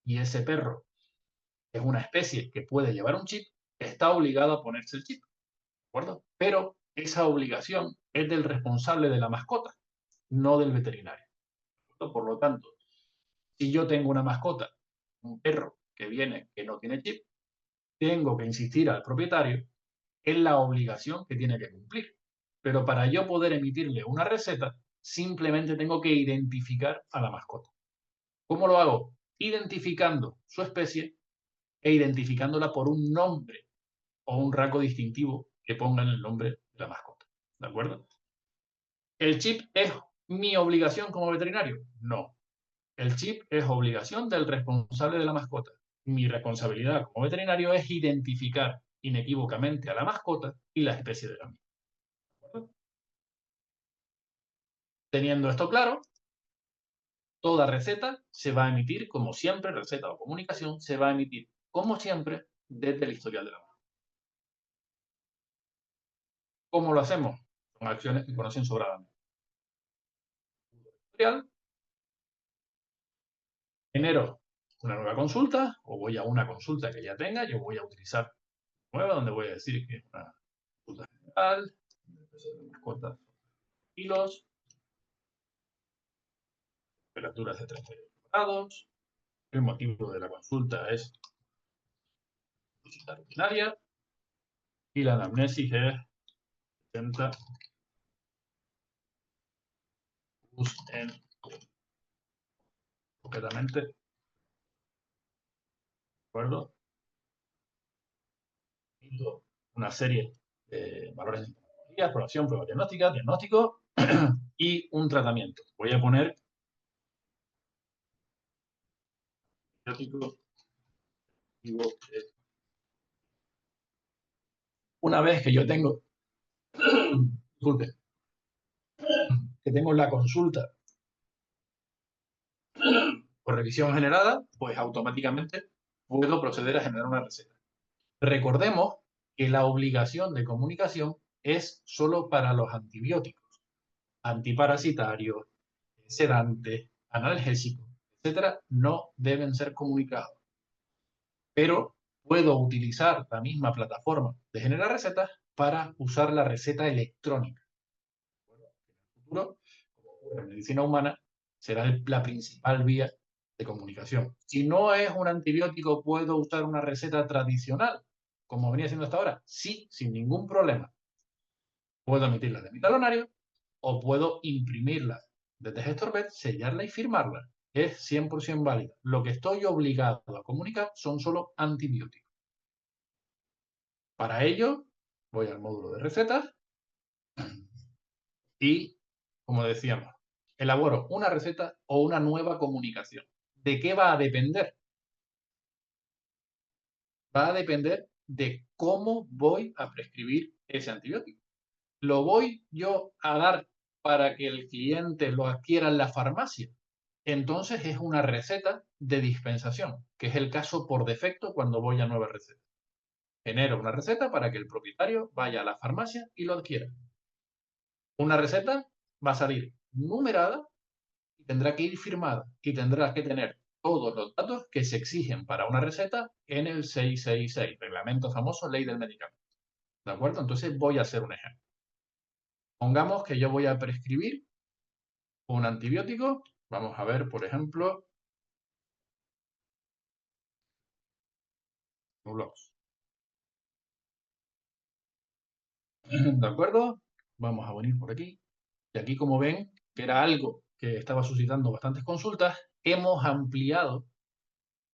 y ese perro es una especie que puede llevar un chip, está obligado a ponerse el chip, ¿de acuerdo? Pero esa obligación es del responsable de la mascota, no del veterinario. Por lo tanto, si yo tengo una mascota, un perro que viene que no tiene chip, tengo que insistir al propietario en la obligación que tiene que cumplir. Pero para yo poder emitirle una receta, simplemente tengo que identificar a la mascota. ¿Cómo lo hago? Identificando su especie e identificándola por un nombre o un rasgo distintivo que ponga en el nombre de la mascota. ¿De acuerdo? ¿El chip es mi obligación como veterinario? No. El chip es obligación del responsable de la mascota. Mi responsabilidad como veterinario es identificar inequívocamente a la mascota y la especie de la misma. ¿De acuerdo? Teniendo esto claro, toda receta se va a emitir, como siempre, receta o comunicación, se va a emitir, como siempre, desde el historial de la mascota. ¿Cómo lo hacemos? Son acciones que conocen sobradamente. Historial, genero una nueva consulta o voy a una consulta que ya tenga, yo voy a utilizar nueva donde voy a decir que es una consulta general, de mascotas, kilos, temperaturas de 38 grados, el motivo de la consulta es visita rutinaria y la anamnesis es 70 en concretamente, ¿de acuerdo? Una serie de valores de exploración, prueba diagnóstica, diagnóstico y un tratamiento. Voy a poner diagnóstico. Una vez que yo tengo, disculpe, que tengo la consulta por revisión generada, pues automáticamente puedo proceder a generar una receta. Recordemos que la obligación de comunicación es solo para los antibióticos, antiparasitarios, sedantes, analgésicos, etcétera, no deben ser comunicados. Pero puedo utilizar la misma plataforma de generar recetas para usar la receta electrónica. Bueno, en el futuro, como ocurre en medicina humana, será la principal vía de comunicación. Si no es un antibiótico, ¿puedo usar una receta tradicional, como venía siendo hasta ahora? Sí, sin ningún problema. Puedo emitirla de mi talonario o puedo imprimirla desde GestorVet, sellarla y firmarla. Es 100% válida. Lo que estoy obligado a comunicar son solo antibióticos. Para ello, voy al módulo de recetas y, como decíamos, elaboro una receta o una nueva comunicación. ¿De qué va a depender? Va a depender de cómo voy a prescribir ese antibiótico. ¿Lo voy yo a dar para que el cliente lo adquiera en la farmacia? Entonces es una receta de dispensación, que es el caso por defecto cuando voy a nueva receta. Genero una receta para que el propietario vaya a la farmacia y lo adquiera. Una receta va a salir numerada y tendrá que ir firmada y tendrá que tener todos los datos que se exigen para una receta en el 666, reglamento famoso Ley del Medicamento. ¿De acuerdo? Entonces voy a hacer un ejemplo. Pongamos que yo voy a prescribir un antibiótico. Vamos a ver, por ejemplo, Nulox. ¿De acuerdo? Vamos a venir por aquí. Y aquí, como ven, que era algo que estaba suscitando bastantes consultas, hemos ampliado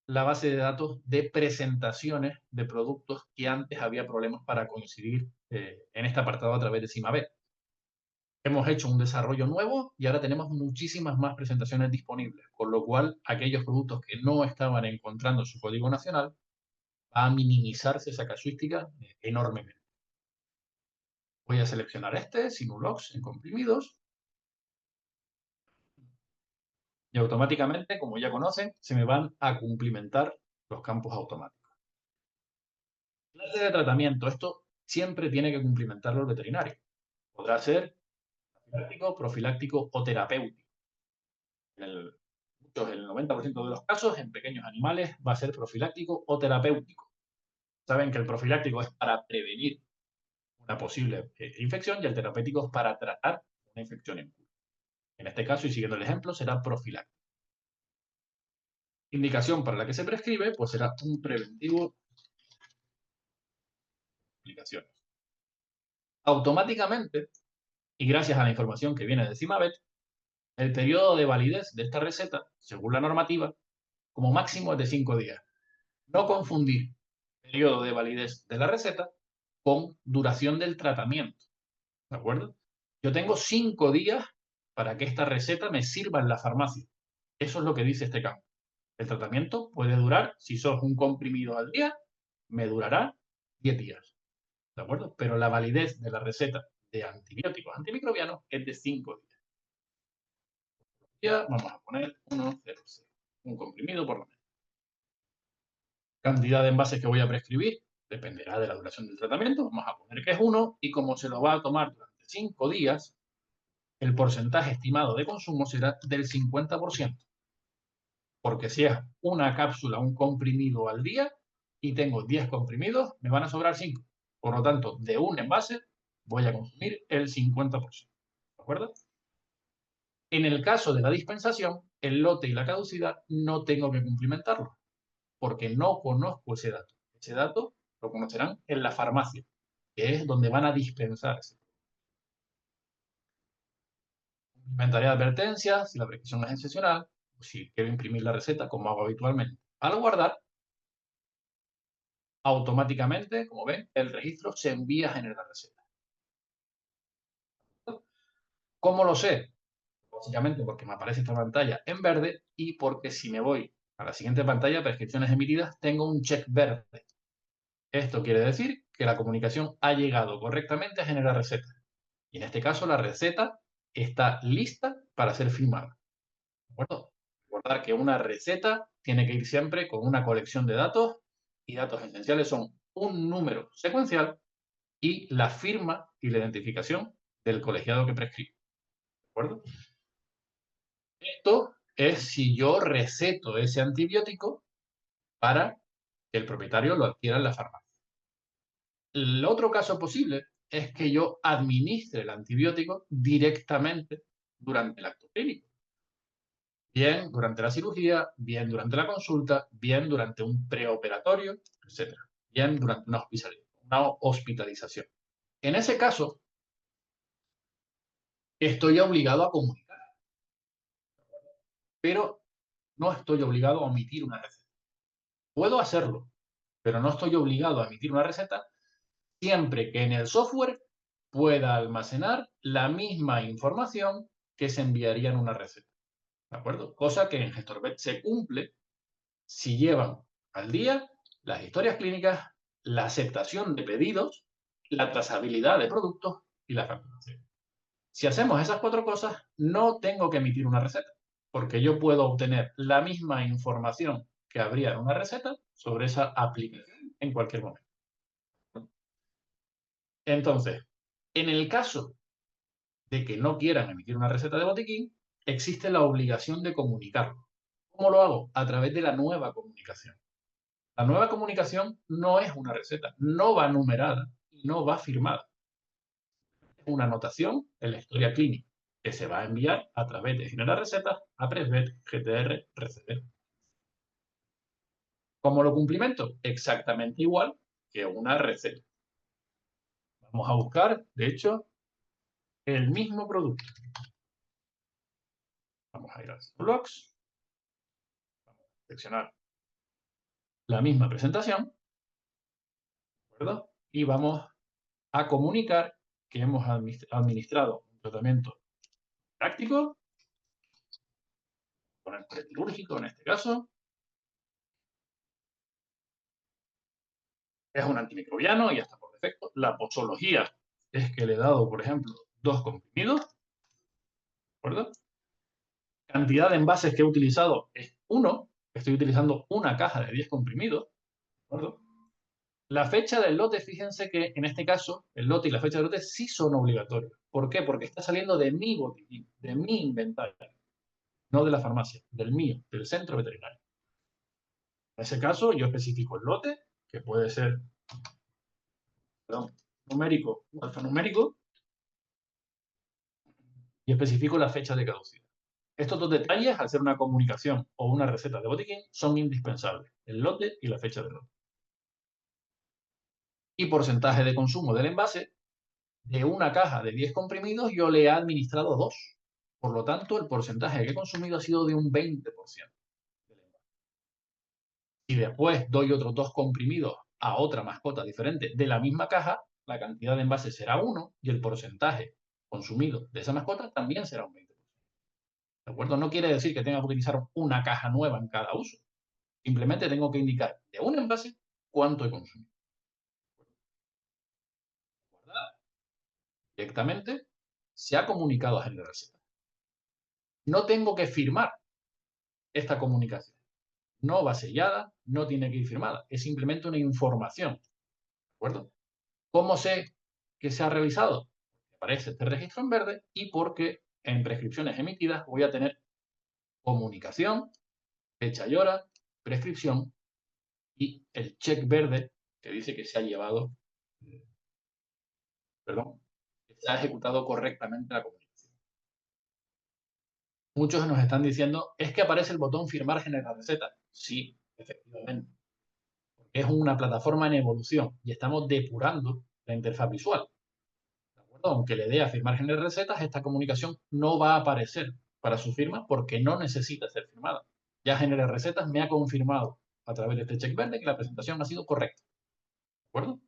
la base de datos de presentaciones de productos que antes había problemas para coincidir en este apartado a través de Cimabet. Hemos hecho un desarrollo nuevo y ahora tenemos muchísimas más presentaciones disponibles, con lo cual aquellos productos que no estaban encontrando su código nacional va a minimizarse esa casuística enormemente. Voy a seleccionar este, Simulox, en comprimidos, y automáticamente, como ya conocen, se me van a cumplimentar los campos automáticos. Clase de tratamiento. Esto siempre tiene que cumplimentarlo el veterinario. Podrá ser profiláctico o terapéutico. En el 90% de los casos, en pequeños animales, va a ser profiláctico o terapéutico. Saben que el profiláctico es para prevenir una posible infección y el terapéutico es para tratar una infección en curso. En este caso, y siguiendo el ejemplo, será profiláctico. Indicación para la que se prescribe, pues será un preventivo. Aplicaciones. Automáticamente, y gracias a la información que viene de Cimabet, el periodo de validez de esta receta, según la normativa, como máximo es de 5 días. No confundir periodo de validez de la receta con duración del tratamiento. ¿De acuerdo? Yo tengo 5 días para que esta receta me sirva en la farmacia. Eso es lo que dice este campo. El tratamiento puede durar, si sos un comprimido al día, me durará 10 días. ¿De acuerdo? Pero la validez de la receta de antibióticos antimicrobianos es de 5 días. Vamos a poner 1,06. Un comprimido por lo menos. Cantidad de envases que voy a prescribir dependerá de la duración del tratamiento. Vamos a poner que es 1 y como se lo va a tomar durante 5 días, el porcentaje estimado de consumo será del 50%. Porque si es una cápsula, un comprimido al día y tengo 10 comprimidos, me van a sobrar 5. Por lo tanto, de un envase voy a consumir el 50%. ¿De acuerdo? En el caso de la dispensación, el lote y la caducidad no tengo que cumplimentarlo, porque no conozco ese dato. Ese dato lo conocerán en la farmacia, que es donde van a dispensar ese producto. Cumplimentaré advertencias si la prescripción es excepcional, o si quiero imprimir la receta, como hago habitualmente. Al guardar, automáticamente, como ven, el registro se envía a generar receta. ¿Cómo lo sé? Básicamente porque me aparece esta pantalla en verde y porque si me voy a la siguiente pantalla, prescripciones emitidas, tengo un check verde. Esto quiere decir que la comunicación ha llegado correctamente a generar receta. Y en este caso, la receta está lista para ser firmada. ¿De acuerdo? Recordar que una receta tiene que ir siempre con una colección de datos y datos esenciales son un número secuencial y la firma y la identificación del colegiado que prescribe. ¿De acuerdo? Esto es si yo receto ese antibiótico para que el propietario lo adquiera en la farmacia. El otro caso posible es que yo administre el antibiótico directamente durante el acto clínico. Bien durante la cirugía, bien durante la consulta, bien durante un preoperatorio, etc. Bien durante una hospitalización. En ese caso, estoy obligado a comunicar, pero no estoy obligado a omitir una receta. Puedo hacerlo, pero no estoy obligado a emitir una receta siempre que en el software pueda almacenar la misma información que se enviaría en una receta. ¿De acuerdo? Cosa que en GestorBet se cumple si llevan al día las historias clínicas, la aceptación de pedidos, la trazabilidad de productos y la facturación. Si hacemos esas cuatro cosas, no tengo que emitir una receta, porque yo puedo obtener la misma información que habría en una receta sobre esa aplicación en cualquier momento. Entonces, en el caso de que no quieran emitir una receta de botiquín, existe la obligación de comunicarlo. ¿Cómo lo hago? A través de la nueva comunicación. La nueva comunicación no es una receta, no va numerada y no va firmada. Es una anotación en la historia clínica que se va a enviar a través de generar recetas a Presvet, GTR, Recebet. ¿Cómo lo cumplimento? Exactamente igual que una receta. Vamos a buscar, de hecho, el mismo producto. Vamos a ir a blogs, vamos a seleccionar la misma presentación, ¿de acuerdo? Y vamos a comunicar que hemos administrado un tratamiento práctico, con el prequirúrgico en este caso. Es un antimicrobiano y ya está por defecto. La posología es que le he dado, por ejemplo, 2 comprimidos, ¿de acuerdo? Cantidad de envases que he utilizado es 1, estoy utilizando una caja de 10 comprimidos, ¿de acuerdo? La fecha del lote, fíjense que en este caso, el lote y la fecha del lote sí son obligatorios. ¿Por qué? Porque está saliendo de mi botiquín, de mi inventario, no de la farmacia, del mío, del centro veterinario. En ese caso, yo especifico el lote, que puede ser, perdón, numérico o alfanumérico, y especifico la fecha de caducidad. Estos dos detalles, al ser una comunicación o una receta de botiquín, son indispensables, el lote y la fecha de lote. Y porcentaje de consumo del envase, de una caja de 10 comprimidos yo le he administrado 2. Por lo tanto, el porcentaje que he consumido ha sido de un 20% del envase. Si después doy otros 2 comprimidos a otra mascota diferente de la misma caja, la cantidad de envase será 1 y el porcentaje consumido de esa mascota también será un 20%. ¿De acuerdo? No quiere decir que tenga que utilizar una caja nueva en cada uso. Simplemente tengo que indicar de un envase cuánto he consumido. Guardar directamente se ha comunicado a generar receta. No tengo que firmar esta comunicación. No va sellada, no tiene que ir firmada. Es simplemente una información. ¿De acuerdo? ¿Cómo sé que se ha realizado? Aparece este registro en verde y porque en prescripciones emitidas voy a tener comunicación, fecha y hora, prescripción y el check verde que dice que se ha llevado, perdón, que se ha ejecutado correctamente la comunicación. Muchos nos están diciendo, es que aparece el botón firmar generar receta. Sí, efectivamente. Es una plataforma en evolución y estamos depurando la interfaz visual. ¿De acuerdo? Aunque le dé a firmar generar recetas, esta comunicación no va a aparecer para su firma porque no necesita ser firmada. Ya generar recetas me ha confirmado a través de este check verde que la presentación ha sido correcta. ¿De acuerdo?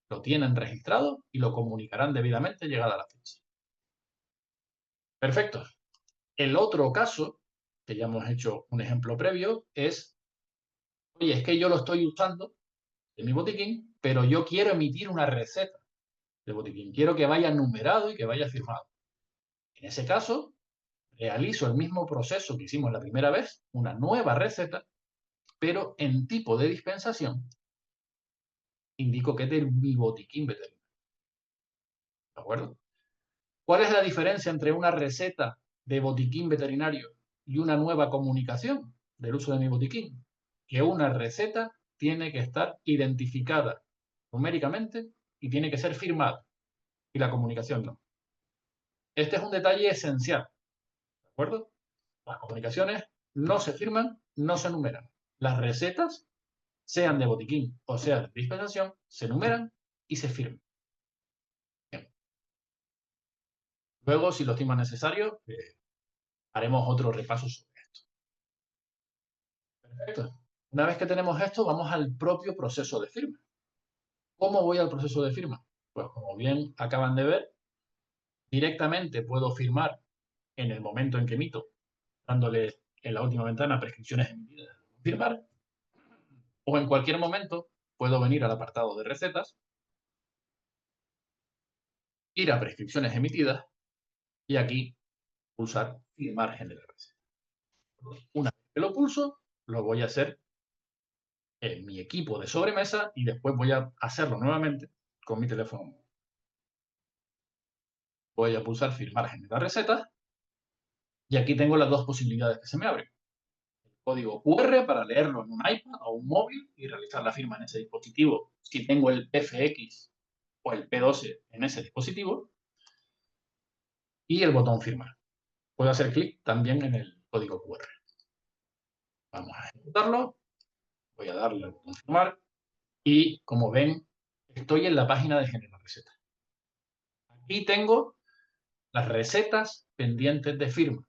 Lo tienen registrado y lo comunicarán debidamente llegada la fecha. Perfecto. El otro caso, que ya hemos hecho un ejemplo previo, es, oye, es que yo lo estoy usando en mi botiquín, pero yo quiero emitir una receta de botiquín. Quiero que vaya numerado y que vaya firmado. En ese caso, realizo el mismo proceso que hicimos la primera vez, una nueva receta, pero en tipo de dispensación, indico que es de mi botiquín veterinario. ¿De acuerdo? ¿Cuál es la diferencia entre una receta de botiquín veterinario y una nueva comunicación del uso de mi botiquín? Que una receta tiene que estar identificada numéricamente y tiene que ser firmada, y la comunicación no. Este es un detalle esencial, ¿de acuerdo? Las comunicaciones no se firman, no se numeran. Las recetas, sean de botiquín o sean de dispensación, se numeran y se firman. Bien. Luego, si lo estimas necesario, haremos otro repaso sobre esto. Perfecto. Una vez que tenemos esto, vamos al propio proceso de firma. ¿Cómo voy al proceso de firma? Pues como bien acaban de ver, directamente puedo firmar en el momento en que emito, dándole en la última ventana prescripciones emitidas, firmar, o en cualquier momento puedo venir al apartado de recetas, ir a prescripciones emitidas y aquí pulsar firmar generar receta. Una vez que lo pulso, lo voy a hacer en mi equipo de sobremesa y después voy a hacerlo nuevamente con mi teléfono móvil. Voy a pulsar firmar generar recetas y aquí tengo las dos posibilidades que se me abren. El código QR para leerlo en un iPad o un móvil y realizar la firma en ese dispositivo si tengo el PFX o el P12 en ese dispositivo, y el botón firmar. Puedo hacer clic también en el código QR. Vamos a ejecutarlo, voy a darle al botón firmar y, como ven, estoy en la página de generar recetas. Aquí tengo las recetas pendientes de firma,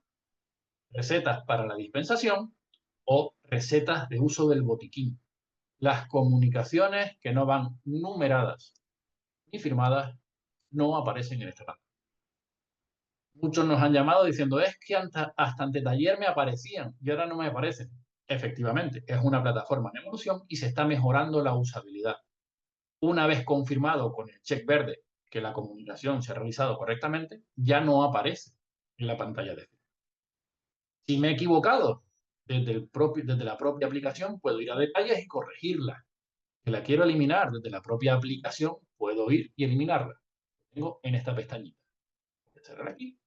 recetas para la dispensación o recetas de uso del botiquín. Las comunicaciones que no van numeradas ni firmadas no aparecen en esta tabla. Muchos nos han llamado diciendo, es que hasta antes de ayer me aparecían y ahora no me aparecen. Efectivamente, es una plataforma en evolución y se está mejorando la usabilidad. Una vez confirmado con el check verde que la comunicación se ha realizado correctamente, ya no aparece en la pantalla de firma. Si me he equivocado desde la propia aplicación, puedo ir a detalles y corregirla. Si la quiero eliminar desde la propia aplicación, puedo ir y eliminarla. Lo tengo en esta pestañita. Voy a cerrar aquí.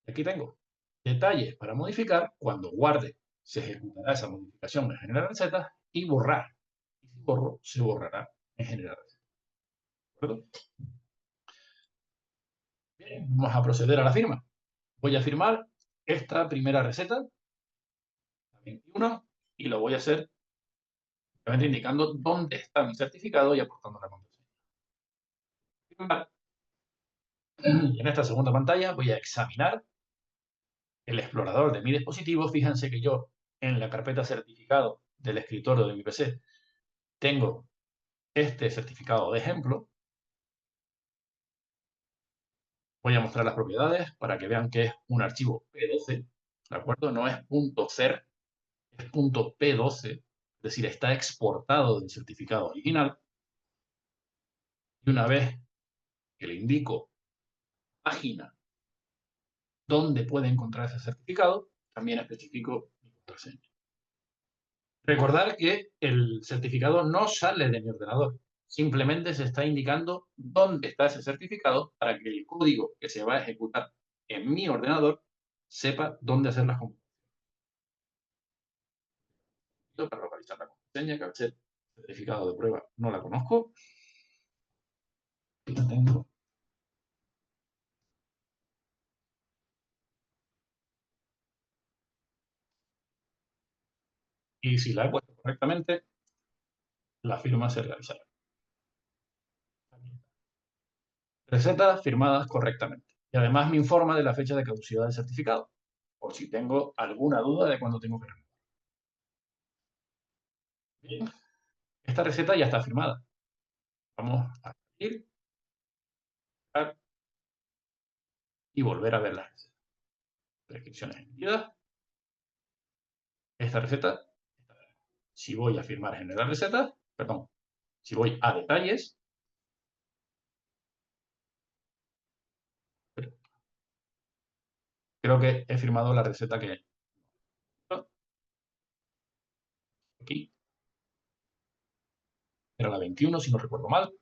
Aquí tengo detalles para modificar. Cuando guarde, se ejecutará esa modificación en generar recetas y borrar. Y si borro, se borrará en generar recetas. ¿De acuerdo? Bien, vamos a proceder a la firma. Voy a firmar esta primera receta, la 21, y lo voy a hacer indicando dónde está mi certificado y aportando la contraseña. Firmar. Y en esta segunda pantalla voy a examinar el explorador de mi dispositivo. Fíjense que yo en la carpeta certificado del escritorio de mi PC tengo este certificado de ejemplo. Voy a mostrar las propiedades para que vean que es un archivo P12, ¿de acuerdo? No es .cer, es .p12, es decir, está exportado del certificado original. Y una vez que le indico página donde puede encontrar ese certificado, también especifico mi contraseña. Recordar que el certificado no sale de mi ordenador, simplemente se está indicando dónde está ese certificado para que el código que se va a ejecutar en mi ordenador sepa dónde hacer las computaciones. Para localizar la contraseña, que al ser certificado de prueba no la conozco. Y la tengo. Y si la he puesto correctamente, la firma se realizará. Recetas firmadas correctamente. Y además me informa de la fecha de caducidad del certificado, por si tengo alguna duda de cuándo tengo que renovar. Bien, esta receta ya está firmada. Vamos a ir y volver a ver la receta. prescripciones emitidas, esta receta. Si voy a firmar generar recetas, perdón, si voy a detalles, creo que he firmado la receta que aquí era la 21, si no recuerdo mal.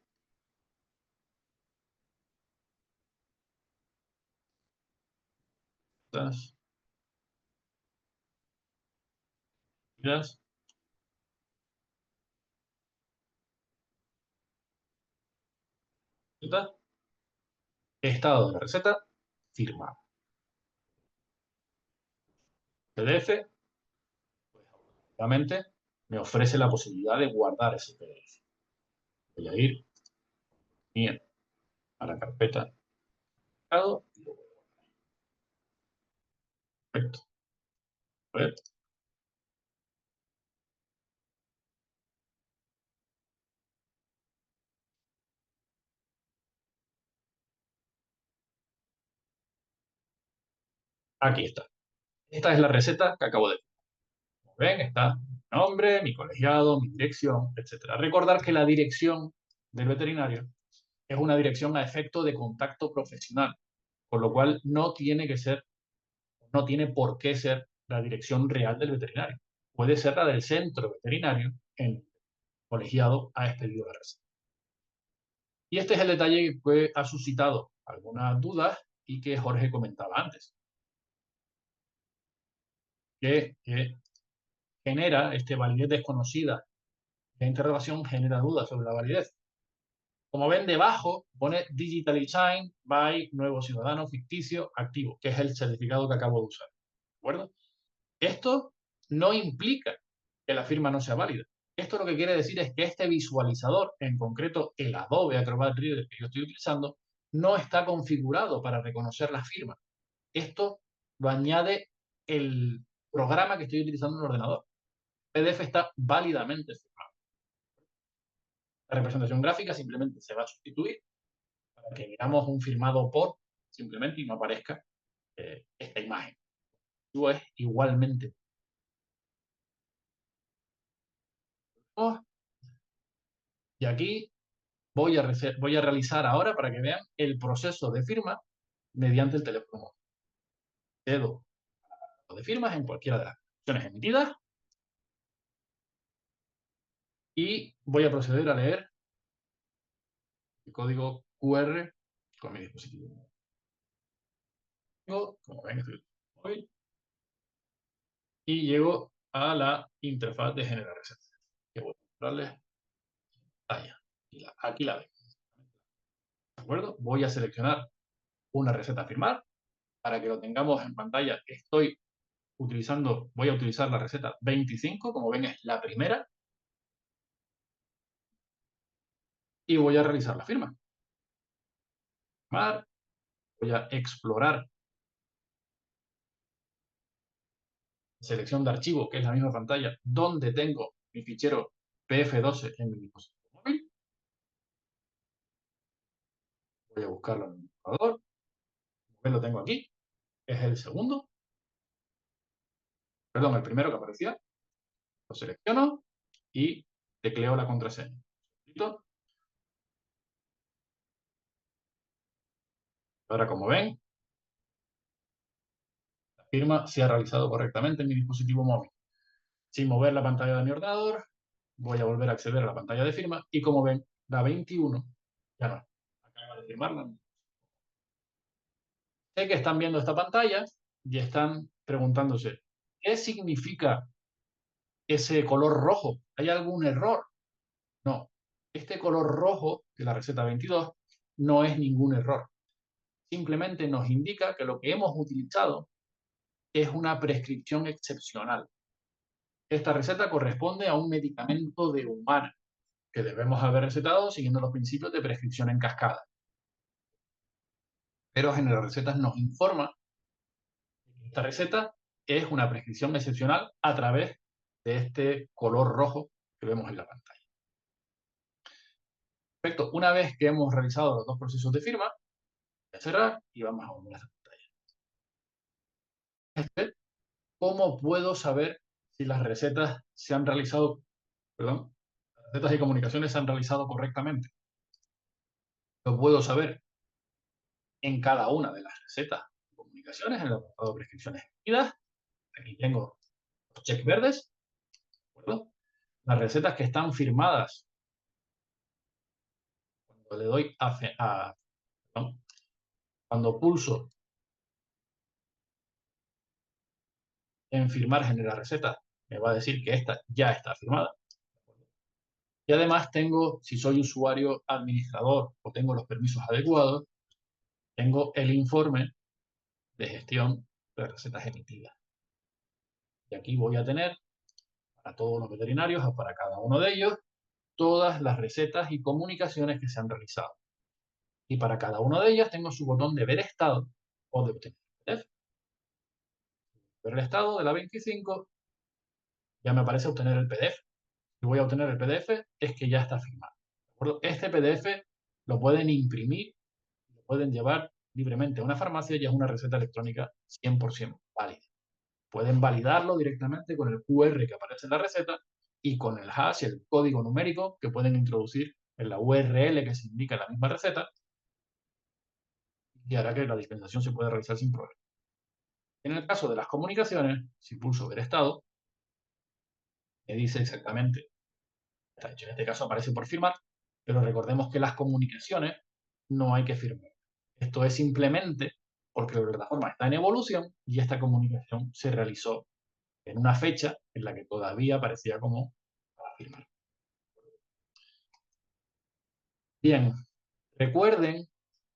Estado de la receta, firmado. PDF, pues obviamente me ofrece la posibilidad de guardar ese PDF. Voy a ir bien a la carpeta y lo voy a guardar. Perfecto. Perfecto. Aquí está. Esta es la receta que acabo de. Como ven, está mi nombre, mi colegiado, mi dirección, etc. Recordar que la dirección del veterinario es una dirección a efecto de contacto profesional, por lo cual no tiene que ser, no tiene por qué ser la dirección real del veterinario. Puede ser la del centro veterinario en el colegiado ha expedido la receta. Y este es el detalle que ha suscitado algunas dudas y que Jorge comentaba antes, que genera validez desconocida. La interrogación genera dudas sobre la validez. Como ven debajo, pone Digitally Signed by Nuevo Ciudadano Ficticio Activo, que es el certificado que acabo de usar. ¿De acuerdo? Esto no implica que la firma no sea válida. Esto lo que quiere decir es que este visualizador, en concreto el Adobe Acrobat Reader que yo estoy utilizando, no está configurado para reconocer la firma. Esto lo añade el programa que estoy utilizando en el ordenador. El PDF está válidamente firmado. La representación gráfica simplemente se va a sustituir para que veamos un firmado por, simplemente, y no aparezca esta imagen. Es igualmente. Y aquí voy a realizar ahora, para que vean, el proceso de firma mediante el teléfono móvil. Dedo de firmas en cualquiera de las opciones emitidas y voy a proceder a leer el código QR con mi dispositivo como ven, estoy móvil y llego a la interfaz de generar recetas. Que voy a mostrarles aquí la ven. ¿De acuerdo? Voy a seleccionar una receta a firmar para que lo tengamos en pantalla. Voy a utilizar la receta 25, como ven es la primera, y voy a realizar la firma. Voy a explorar selección de archivo, que es la misma pantalla, donde tengo mi fichero PF12 en mi dispositivo móvil. Voy a buscarlo en el navegador. Lo tengo aquí. Es el segundo. Perdón, el primero que aparecía. Lo selecciono y tecleo la contraseña. Ahora, como ven, la firma se ha realizado correctamente en mi dispositivo móvil. Sin mover la pantalla de mi ordenador, voy a volver a acceder a la pantalla de firma y como ven, la 21 ya no. Acaba de firmarla. Sé que están viendo esta pantalla y están preguntándose, ¿qué significa ese color rojo? ¿Hay algún error? No. Este color rojo de la receta 22 no es ningún error. Simplemente nos indica que lo que hemos utilizado es una prescripción excepcional. Esta receta corresponde a un medicamento de humana que debemos haber recetado siguiendo los principios de prescripción en cascada. Pero General Recetas nos informa que esta receta es una prescripción excepcional a través de este color rojo que vemos en la pantalla. Perfecto. Una vez que hemos realizado los dos procesos de firma, voy a cerrar y vamos a volver a ¿Cómo puedo saber si las recetas se han realizado, perdón, las recetas y comunicaciones se han realizado correctamente? Lo puedo saber en cada una de las recetas y comunicaciones, en el apartado de prescripciones emitidas. Aquí tengo los check verdes, ¿de acuerdo? Las recetas que están firmadas cuando le doy perdón, cuando pulso en firmar generar receta, me va a decir que esta ya está firmada. Y además tengo, si soy usuario administrador o tengo los permisos adecuados, tengo el informe de gestión de recetas emitidas. Y aquí voy a tener para todos los veterinarios o para cada uno de ellos todas las recetas y comunicaciones que se han realizado. Y para cada una de ellas tengo su botón de ver estado o de obtener PDF. Ver el estado de la 25, ya me aparece obtener el PDF. Si voy a obtener el PDF, es que ya está firmado. ¿De acuerdo? Este PDF lo pueden imprimir, lo pueden llevar libremente a una farmacia y es una receta electrónica 100% válida. Pueden validarlo directamente con el QR que aparece en la receta y con el hash, el código numérico que pueden introducir en la URL que se indica en la misma receta y hará que la dispensación se pueda realizar sin problema. En el caso de las comunicaciones, si pulso ver estado, me dice exactamente, está hecho. En este caso aparece por firmar, pero recordemos que las comunicaciones no hay que firmar. Esto es simplemente porque la plataforma está en evolución y esta comunicación se realizó en una fecha en la que todavía parecía como para firmar. Bien, recuerden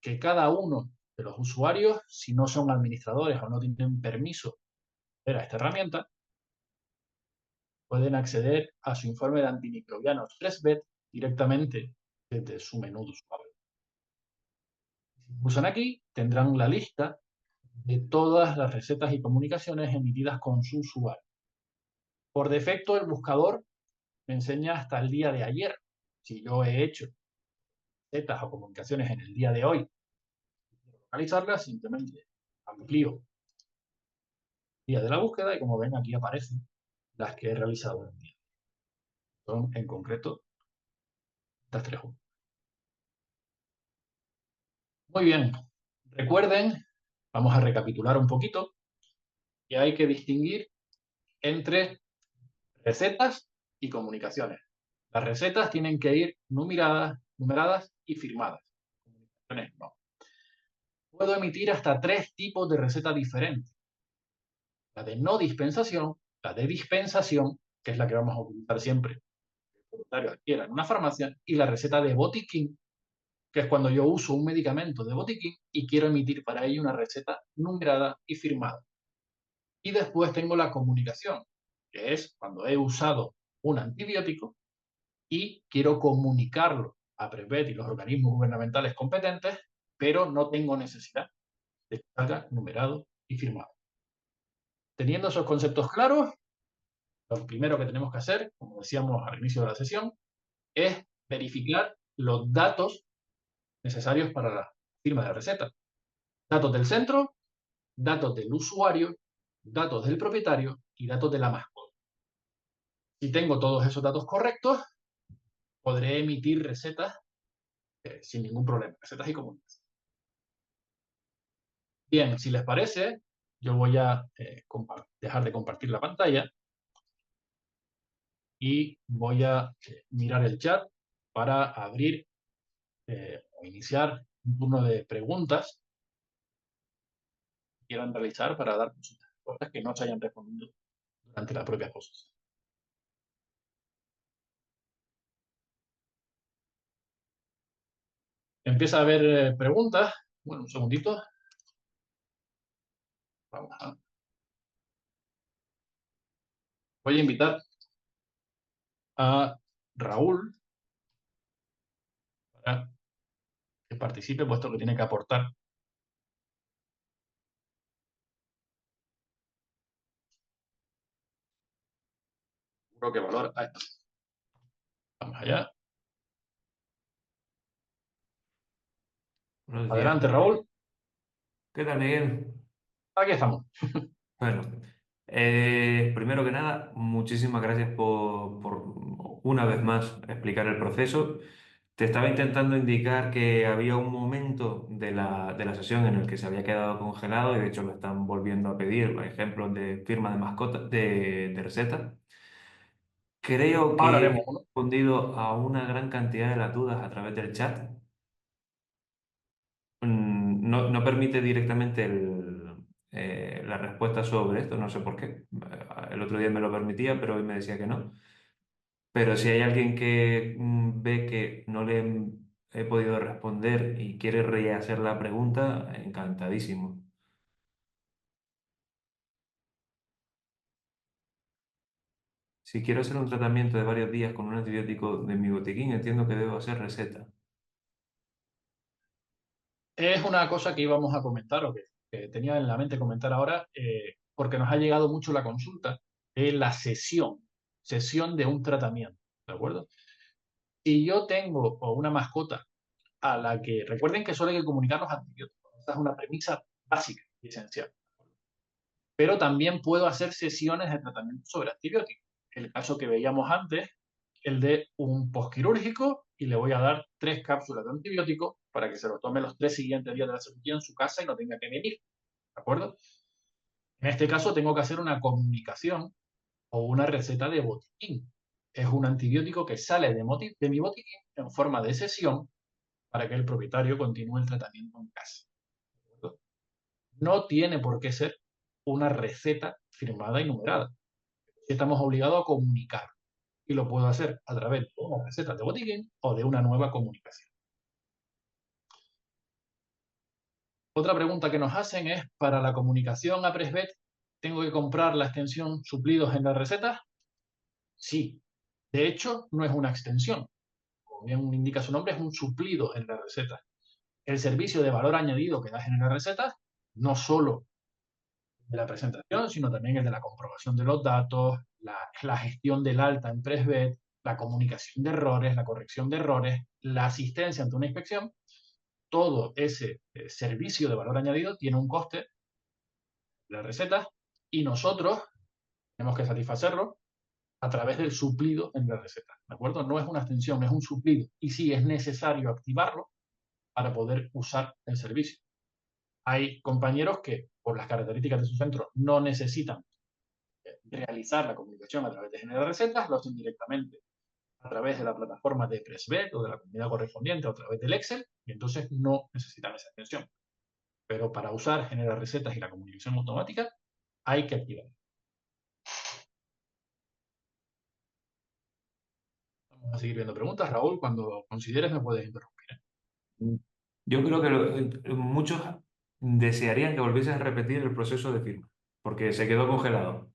que cada uno de los usuarios, si no son administradores o no tienen permiso de esta herramienta, pueden acceder a su informe de antimicrobianos 3BET directamente desde su menú de usuario. Si pulsan aquí, tendrán la lista de todas las recetas y comunicaciones emitidas con su usuario. Por defecto, el buscador me enseña hasta el día de ayer. Si yo he hecho recetas o comunicaciones en el día de hoy, localizarlas, simplemente amplío el día de la búsqueda y como ven aquí aparecen las que he realizado en el día. Son en concreto estas tres. Muy bien, recuerden, vamos a recapitular un poquito, que hay que distinguir entre recetas y comunicaciones. Las recetas tienen que ir numeradas y firmadas. Comunicaciones no. Puedo emitir hasta 3 tipos de receta diferentes. La de no dispensación, la de dispensación, que es la que vamos a utilizar siempre, que el voluntario adquiera en una farmacia, y la receta de botiquín, que es cuando yo uso un medicamento de botiquín y quiero emitir para ello una receta numerada y firmada. Y después tengo la comunicación, que es cuando he usado un antibiótico y quiero comunicarlo a PREVET y los organismos gubernamentales competentes, pero no tengo necesidad de que salga numerado y firmado. Teniendo esos conceptos claros, lo primero que tenemos que hacer, como decíamos al inicio de la sesión, es verificar los datos necesarios para la firma de la receta. Datos del centro, datos del usuario, datos del propietario y datos de la mascota. Si tengo todos esos datos correctos, podré emitir recetas sin ningún problema, recetas y comunicaciones. Bien, si les parece, yo voy a dejar de compartir la pantalla y voy a mirar el chat para abrir o iniciar un turno de preguntas que quieran realizar para dar consultas, cosas que no se hayan respondido durante la propia exposición. Empieza a haber preguntas. Bueno, un segundito. Vamos a... Voy a invitar a Raúl para que participe, puesto que tiene que aportar. Creo que valor. Ahí está. Vamos allá. Buenos días, Adelante, Raúl. ¿qué tal, Miguel? Aquí estamos. Bueno, primero que nada, muchísimas gracias por una vez más explicar el proceso. Te estaba intentando indicar que había un momento de la sesión en el que se había quedado congelado y de hecho lo están volviendo a pedir, por ejemplo, de firma de mascota, de receta. Creo Ahora que he haremos uno. respondido a una gran cantidad de las dudas a través del chat. No, no permite directamente la respuesta sobre esto, no sé por qué. El otro día me lo permitía, pero hoy me decía que no. Pero si hay alguien que ve que no le he podido responder y quiere rehacer la pregunta, encantadísimo. Si quiero hacer un tratamiento de varios días con un antibiótico de mi botiquín, entiendo que debo hacer receta. Es una cosa que íbamos a comentar o que tenía en la mente comentar ahora, porque nos ha llegado mucho la consulta de la sesión de un tratamiento, ¿de acuerdo? Si yo tengo o una mascota a la que, recuerden que solo hay que comunicar los antibióticos, esta es una premisa básica y esencial, pero también puedo hacer sesiones de tratamiento sobre antibióticos. El caso que veíamos antes, el de un postquirúrgico y le voy a dar 3 cápsulas de antibiótico para que se lo tome los 3 siguientes días de la cirugía en su casa y no tenga que venir, ¿de acuerdo? En este caso tengo que hacer una comunicación o una receta de botiquín. Es un antibiótico que sale de mi botiquín en forma de sesión para que el propietario continúe el tratamiento en casa. ¿De acuerdo? No tiene por qué ser una receta firmada y numerada. Estamos obligados a comunicar y lo puedo hacer a través de una receta de botiquín o de una nueva comunicación. Otra pregunta que nos hacen es, ¿para la comunicación a Presvet tengo que comprar la extensión suplidos en la receta? Sí. De hecho, no es una extensión. Como bien indica su nombre, es un suplido en la receta. El servicio de valor añadido que da en la receta, no solo de la presentación, sino también el de la comprobación de los datos, la gestión del alta en Presvet, la comunicación de errores, la corrección de errores, la asistencia ante una inspección, todo ese servicio de valor añadido tiene un coste de la receta y nosotros tenemos que satisfacerlo a través del suplido en la receta. ¿De acuerdo? No es una extensión, es un suplido. Y sí es necesario activarlo para poder usar el servicio. Hay compañeros que, por las características de su centro, no necesitan realizar la comunicación a través de generar recetas, lo hacen directamente a través de la plataforma de Presvet o de la comunidad correspondiente o a través del Excel, y entonces no necesitan esa extensión. Pero para usar generar recetas y la comunicación automática, hay que activarla. Vamos a seguir viendo preguntas. Raúl, cuando consideres me puedes interrumpir. Yo creo que muchos desearían que volviese a repetir el proceso de firma, porque se quedó congelado.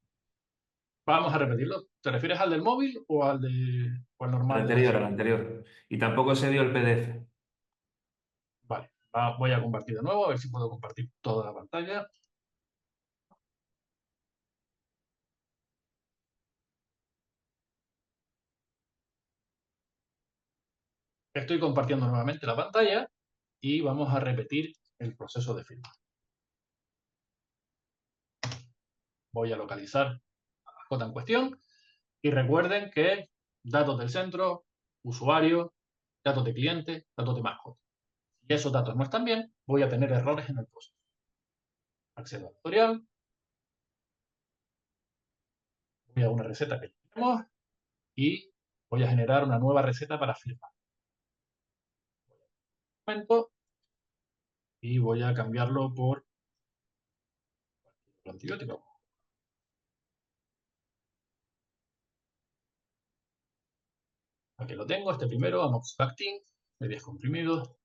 Vamos a repetirlo. ¿Te refieres al del móvil o al Al normal de la anterior, al sesión? anterior. Y tampoco se dio el PDF. Vale, voy a compartir de nuevo, a ver si puedo compartir toda la pantalla. Estoy compartiendo nuevamente la pantalla y vamos a repetir el proceso de firma. Voy a localizar la mascota en cuestión y recuerden que datos del centro, usuario, datos de cliente, datos de mascota. Si esos datos no están bien, voy a tener errores en el proceso. Accedo al tutorial, voy a una receta que tenemos y voy a generar una nueva receta para firmar. Un momento y voy a cambiarlo por antibiótico. Aquí lo tengo, este primero, amoxicillin, de 10 comprimidos.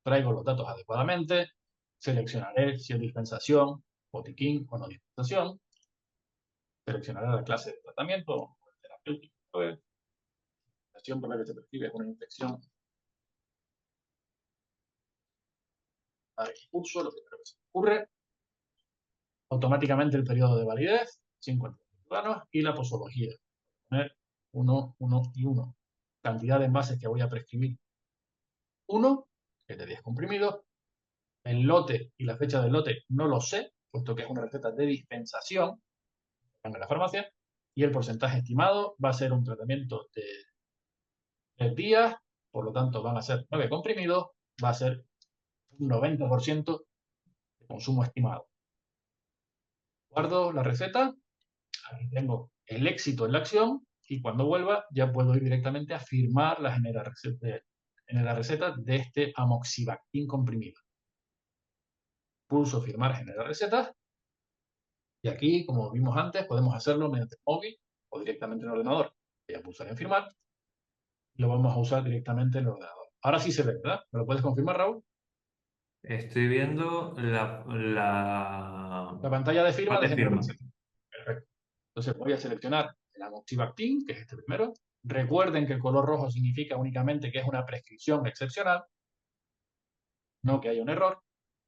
Traigo los datos adecuadamente, seleccionaré si es dispensación, botiquín o no dispensación, seleccionaré la clase de tratamiento, o el terapéutico, la infección por la que se prescribe es una infección a recurso, lo primero que se me ocurre, automáticamente el periodo de validez, 50 ciudadanos, y la posología. Poner 1, 1 y 1. Cantidad de envases que voy a prescribir. 1, que es de 10 comprimidos. El lote y la fecha del lote no lo sé, puesto que es una receta de dispensación en la farmacia, y el porcentaje estimado va a ser un tratamiento de 3 días, por lo tanto van a ser 9 comprimidos, va a ser un 90% de consumo estimado. Guardo la receta, aquí tengo el éxito en la acción, y cuando vuelva ya puedo ir directamente a firmar la receta de este amoxibactin comprimido. Pulso firmar generar recetas, y aquí, como vimos antes, podemos hacerlo mediante el móvil o directamente en el ordenador. Voy a pulsar en firmar y lo vamos a usar directamente en el ordenador. Ahora sí se ve, ¿verdad? ¿Me lo puedes confirmar, Raúl? Estoy viendo La pantalla de firma de de generar firma. receta. Perfecto. Entonces voy a seleccionar el amoxibactin, que es este primero. Recuerden que el color rojo significa únicamente que es una prescripción excepcional, no que haya un error.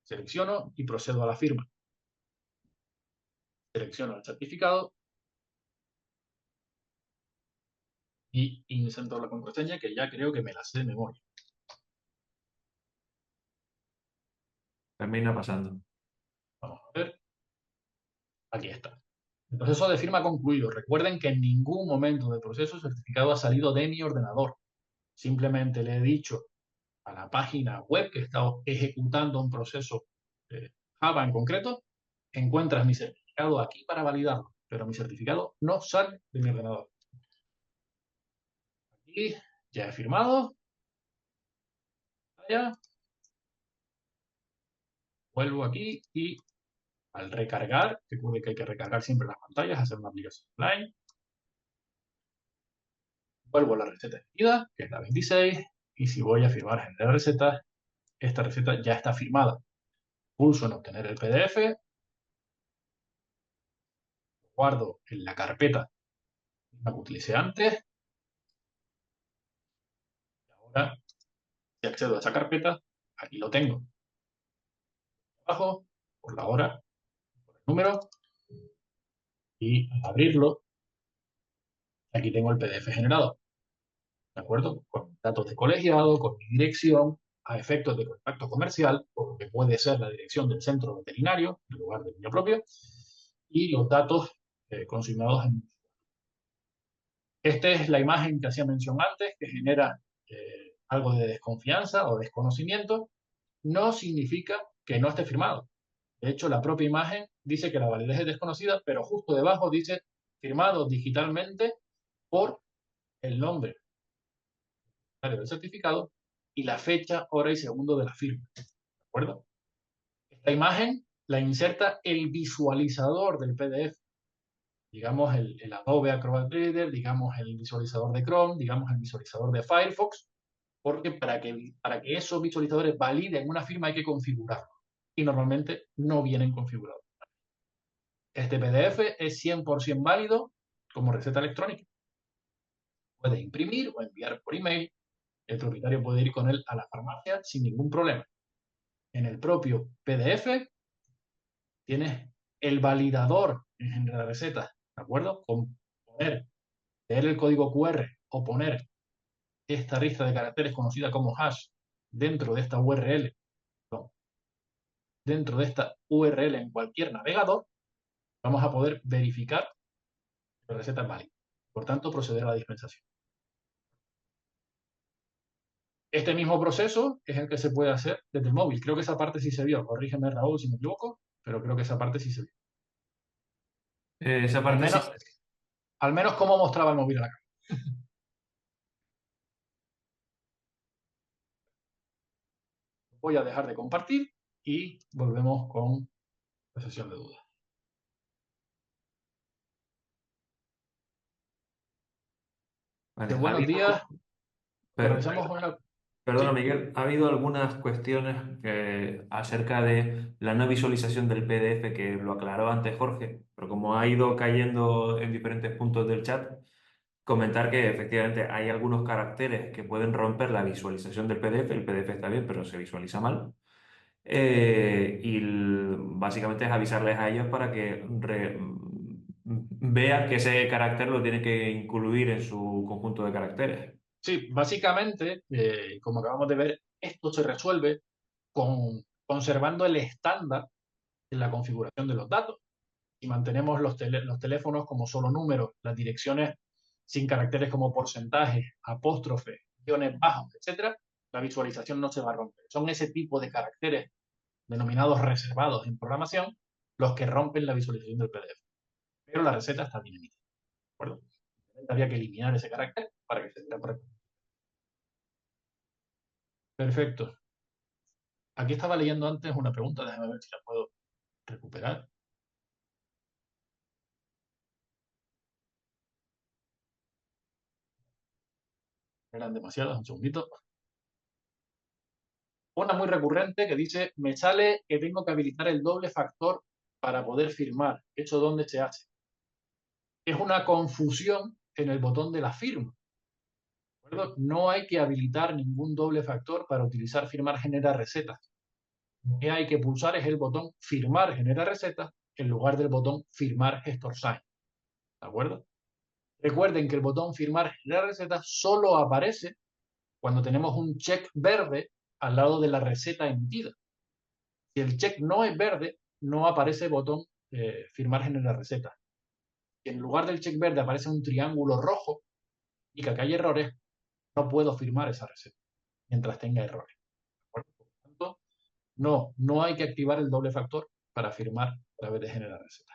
Selecciono y procedo a la firma. Selecciono el certificado y inserto la contraseña, que ya creo que me la sé de memoria. Termina pasando. Vamos a ver. Aquí está. El proceso de firma concluido. Recuerden que en ningún momento del proceso el certificado ha salido de mi ordenador. Simplemente le he dicho a la página web que está ejecutando un proceso Java en concreto, encuentras mi certificado aquí para validarlo, pero mi certificado no sale de mi ordenador. Aquí ya he firmado. Ya. Vuelvo aquí y al recargar, recuerde que hay que recargar siempre las pantallas, hacer una aplicación online. Vuelvo a la receta elegida, que es la 26, y si voy a firmar generar recetas, esta receta ya está firmada. Pulso en obtener el PDF, lo guardo en la carpeta que utilicé antes, y ahora, si accedo a esa carpeta, aquí lo tengo. Abajo, por la hora, por el número, y al abrirlo, aquí tengo el PDF generado. ¿De acuerdo? Con datos de colegiado, con mi dirección, a efectos de contacto comercial, porque puede ser la dirección del centro veterinario, en lugar del mío propio, y los datos consignados en. Esta es la imagen que hacía mención antes, que genera algo de desconfianza o desconocimiento. No significa que no esté firmado. De hecho, la propia imagen dice que la validez es desconocida, pero justo debajo dice firmado digitalmente por el nombre del certificado y la fecha, hora y segundo de la firma. ¿De acuerdo? Esta imagen la inserta el visualizador del PDF. Digamos el Adobe Acrobat Reader, digamos el visualizador de Chrome, digamos el visualizador de Firefox, porque para que esos visualizadores validen una firma hay que configurarlo. Y normalmente no vienen configurados. Este PDF es 100% válido como receta electrónica. Puede imprimir o enviar por email. El propietario puede ir con él a la farmacia sin ningún problema. En el propio PDF tienes el validador en la receta, ¿de acuerdo? Con poner, leer el código QR o poner esta lista de caracteres conocida como hash dentro de esta URL, no, dentro de esta URL en cualquier navegador, vamos a poder verificar que la receta es válida. Por tanto, proceder a la dispensación. Este mismo proceso es el que se puede hacer desde el móvil. Creo que esa parte sí se vio. Corrígeme, Raúl, si me equivoco, pero creo que esa parte sí se vio. Esa Al parte sí. menos, al menos cómo mostraba el móvil a la cámara. Voy a dejar de compartir y volvemos con la sesión de dudas. Vale, Buenos días. per- Regresamos con la. Perdona, Sí, Miguel, ha habido algunas cuestiones acerca de la no visualización del PDF que lo aclaró antes Jorge, pero como ha ido cayendo en diferentes puntos del chat, comentar que efectivamente hay algunos caracteres que pueden romper la visualización del PDF. El PDF está bien, pero se visualiza mal. Básicamente es avisarles a ellos para que vean que ese carácter lo tiene que incluir en su conjunto de caracteres. sí, básicamente, como acabamos de ver, esto se resuelve conservando el estándar en la configuración de los datos. Si mantenemos los teléfonos como solo números, las direcciones sin caracteres como porcentajes, apóstrofes, guiones bajos, etcétera, la visualización no se va a romper. Son ese tipo de caracteres denominados reservados en programación los que rompen la visualización del PDF. Pero la receta está dinamitada. ¿De acuerdo? Habría que eliminar ese carácter para que se viera por aquí. Perfecto. Aquí estaba leyendo antes una pregunta, déjame ver si la puedo recuperar. Eran demasiadas, un segundito. Una muy recurrente que dice, me sale que tengo que habilitar el doble factor para poder firmar. ¿Eso dónde se hace? Es una confusión en el botón de la firma. ¿De acuerdo? No hay que habilitar ningún doble factor para utilizar firmar genera recetas. Lo que hay que pulsar es el botón firmar genera recetas en lugar del botón firmar gestor sign. ¿De acuerdo? Recuerden que el botón firmar genera recetas solo aparece cuando tenemos un check verde al lado de la receta emitida. Si el check no es verde, no aparece el botón firmar generar receta. Si en lugar del check verde aparece un triángulo rojo y que acá hay errores, no puedo firmar esa receta mientras tenga errores. Por lo tanto, no hay que activar el doble factor para firmar a través de generar receta.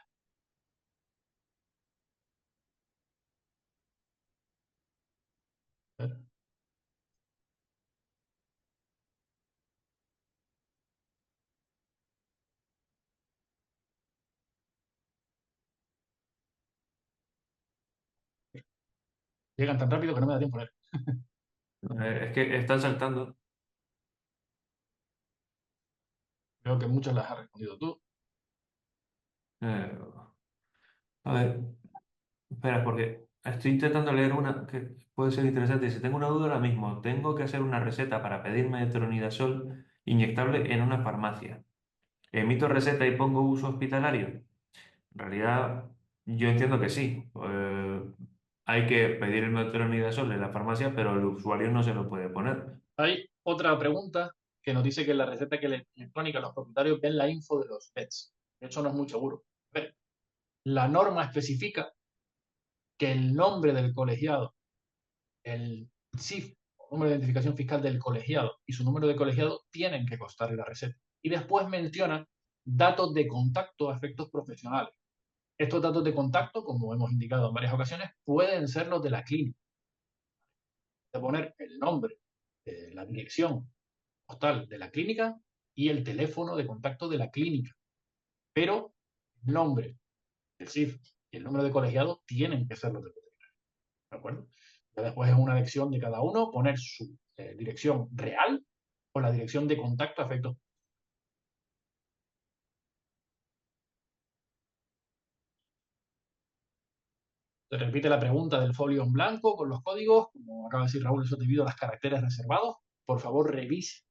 Llegan tan rápido que no me da tiempo a leer. Es que están saltando. Creo que muchas las has respondido tú. Eh, a ver, espera, porque estoy intentando leer una que puede ser interesante. Si tengo una duda ahora mismo, tengo que hacer una receta para pedir metronidazol inyectable en una farmacia. ¿Emito receta y pongo uso hospitalario? En realidad, yo entiendo que sí. Hay que pedir el metronidazol en la farmacia, pero el usuario no se lo puede poner. Hay otra pregunta que nos dice que en la receta electrónica los propietarios ven la info de los pets. Eso no es muy seguro. A ver, la norma especifica que el nombre del colegiado, el CIF, número de identificación fiscal del colegiado y su número de colegiado tienen que constar en la receta. Y después menciona datos de contacto a efectos profesionales. Estos datos de contacto, como hemos indicado en varias ocasiones, pueden ser los de la clínica. De poner el nombre, la dirección postal de la clínica y el teléfono de contacto de la clínica. Pero el nombre, el CIF y el número de colegiado tienen que ser los del veterinario. ¿De acuerdo? Ya después es una elección de cada uno poner su dirección real o la dirección de contacto a efectos. Se repite la pregunta del folio en blanco con los códigos, como acaba de decir Raúl, eso debido a los caracteres reservados. Por favor, revise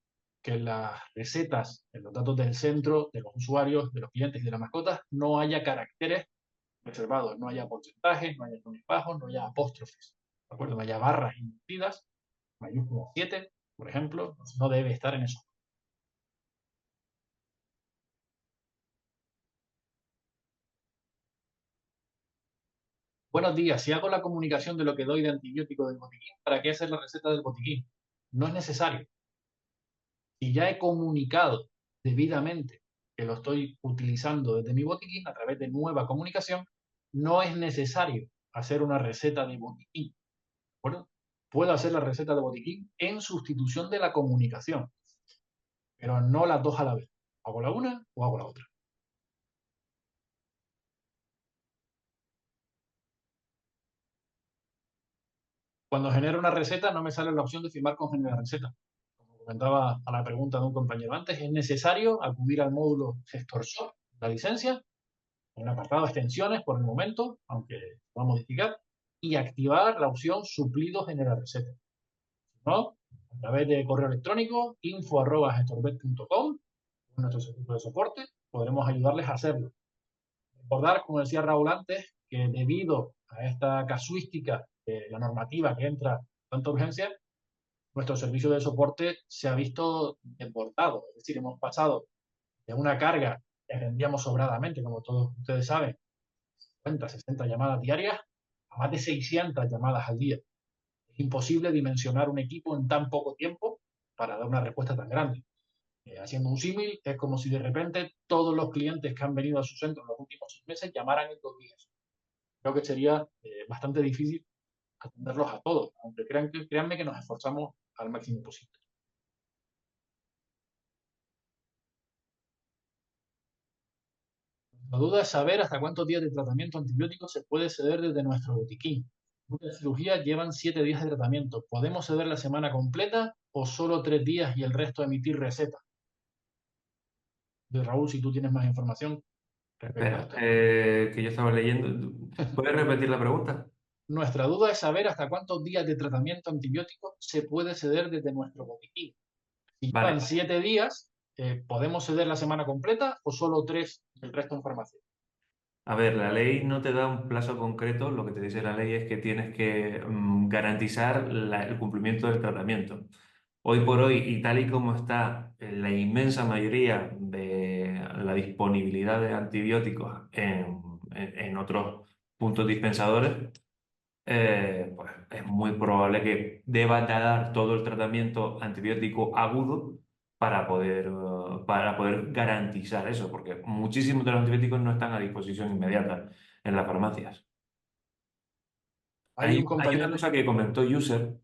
que en las recetas, en los datos del centro, de los usuarios, de los clientes y de las mascotas, no haya caracteres reservados, no haya porcentajes, no haya tonos bajos, no haya apóstrofes, ¿de acuerdo? No haya barras invertidas, mayúscula 7, por ejemplo, no debe estar en eso. Buenos días, si hago la comunicación de lo que doy de antibiótico del botiquín, ¿para qué hacer la receta del botiquín? No es necesario. Si ya he comunicado debidamente que lo estoy utilizando desde mi botiquín a través de nueva comunicación, no es necesario hacer una receta de botiquín. ¿De acuerdo? Puedo hacer la receta de botiquín en sustitución de la comunicación, pero no las dos a la vez. ¿Hago la una o hago la otra? Cuando genero una receta no me sale la opción de firmar con generar receta. Como comentaba a la pregunta de un compañero antes, es necesario acudir al módulo gestor shop, la licencia, en el apartado extensiones por el momento, aunque va a modificar, y activar la opción suplido generar receta. Si no, a través de correo electrónico info@gestorbet.com, nuestro servicio de soporte, podremos ayudarles a hacerlo. Recordar, como decía Raúl antes, que debido a esta casuística de la normativa que entra tanta urgencia, nuestro servicio de soporte se ha visto desbordado. Es decir, hemos pasado de una carga rendíamos sobradamente, como todos ustedes saben, 50, 60 llamadas diarias, a más de 600 llamadas al día. Es imposible dimensionar un equipo en tan poco tiempo para dar una respuesta tan grande. Haciendo un símil, es como si de repente todos los clientes que han venido a su centro en los últimos 6 meses llamaran en 2 días. Creo que sería bastante difícil atenderlos a todos, aunque créanme que nos esforzamos al máximo posible. La duda es saber hasta cuántos días de tratamiento antibiótico se puede ceder desde nuestro botiquín. Muchas cirugías llevan 7 días de tratamiento. ¿Podemos ceder la semana completa o solo 3 días y el resto emitir receta? De Raúl, si tú tienes más información respecto a Espera, esto. que yo estaba leyendo. ¿Puedes repetir la pregunta? Nuestra duda es saber hasta cuántos días de tratamiento antibiótico se puede ceder desde nuestro botiquín. Si llevan Vale. 7 días, ¿podemos ceder la semana completa o solo 3 el resto en farmacia? A ver, la ley no te da un plazo concreto, lo que te dice la ley es que tienes que garantizar el cumplimiento del tratamiento. Hoy por hoy, y tal y como está la inmensa mayoría de la disponibilidad de antibióticos en otros puntos dispensadores, pues es muy probable que debas de dar todo el tratamiento antibiótico agudo para poder garantizar eso, porque muchísimos de los antibióticos no están a disposición inmediata en las farmacias. Hay un Hay una compañero, cosa que comentó User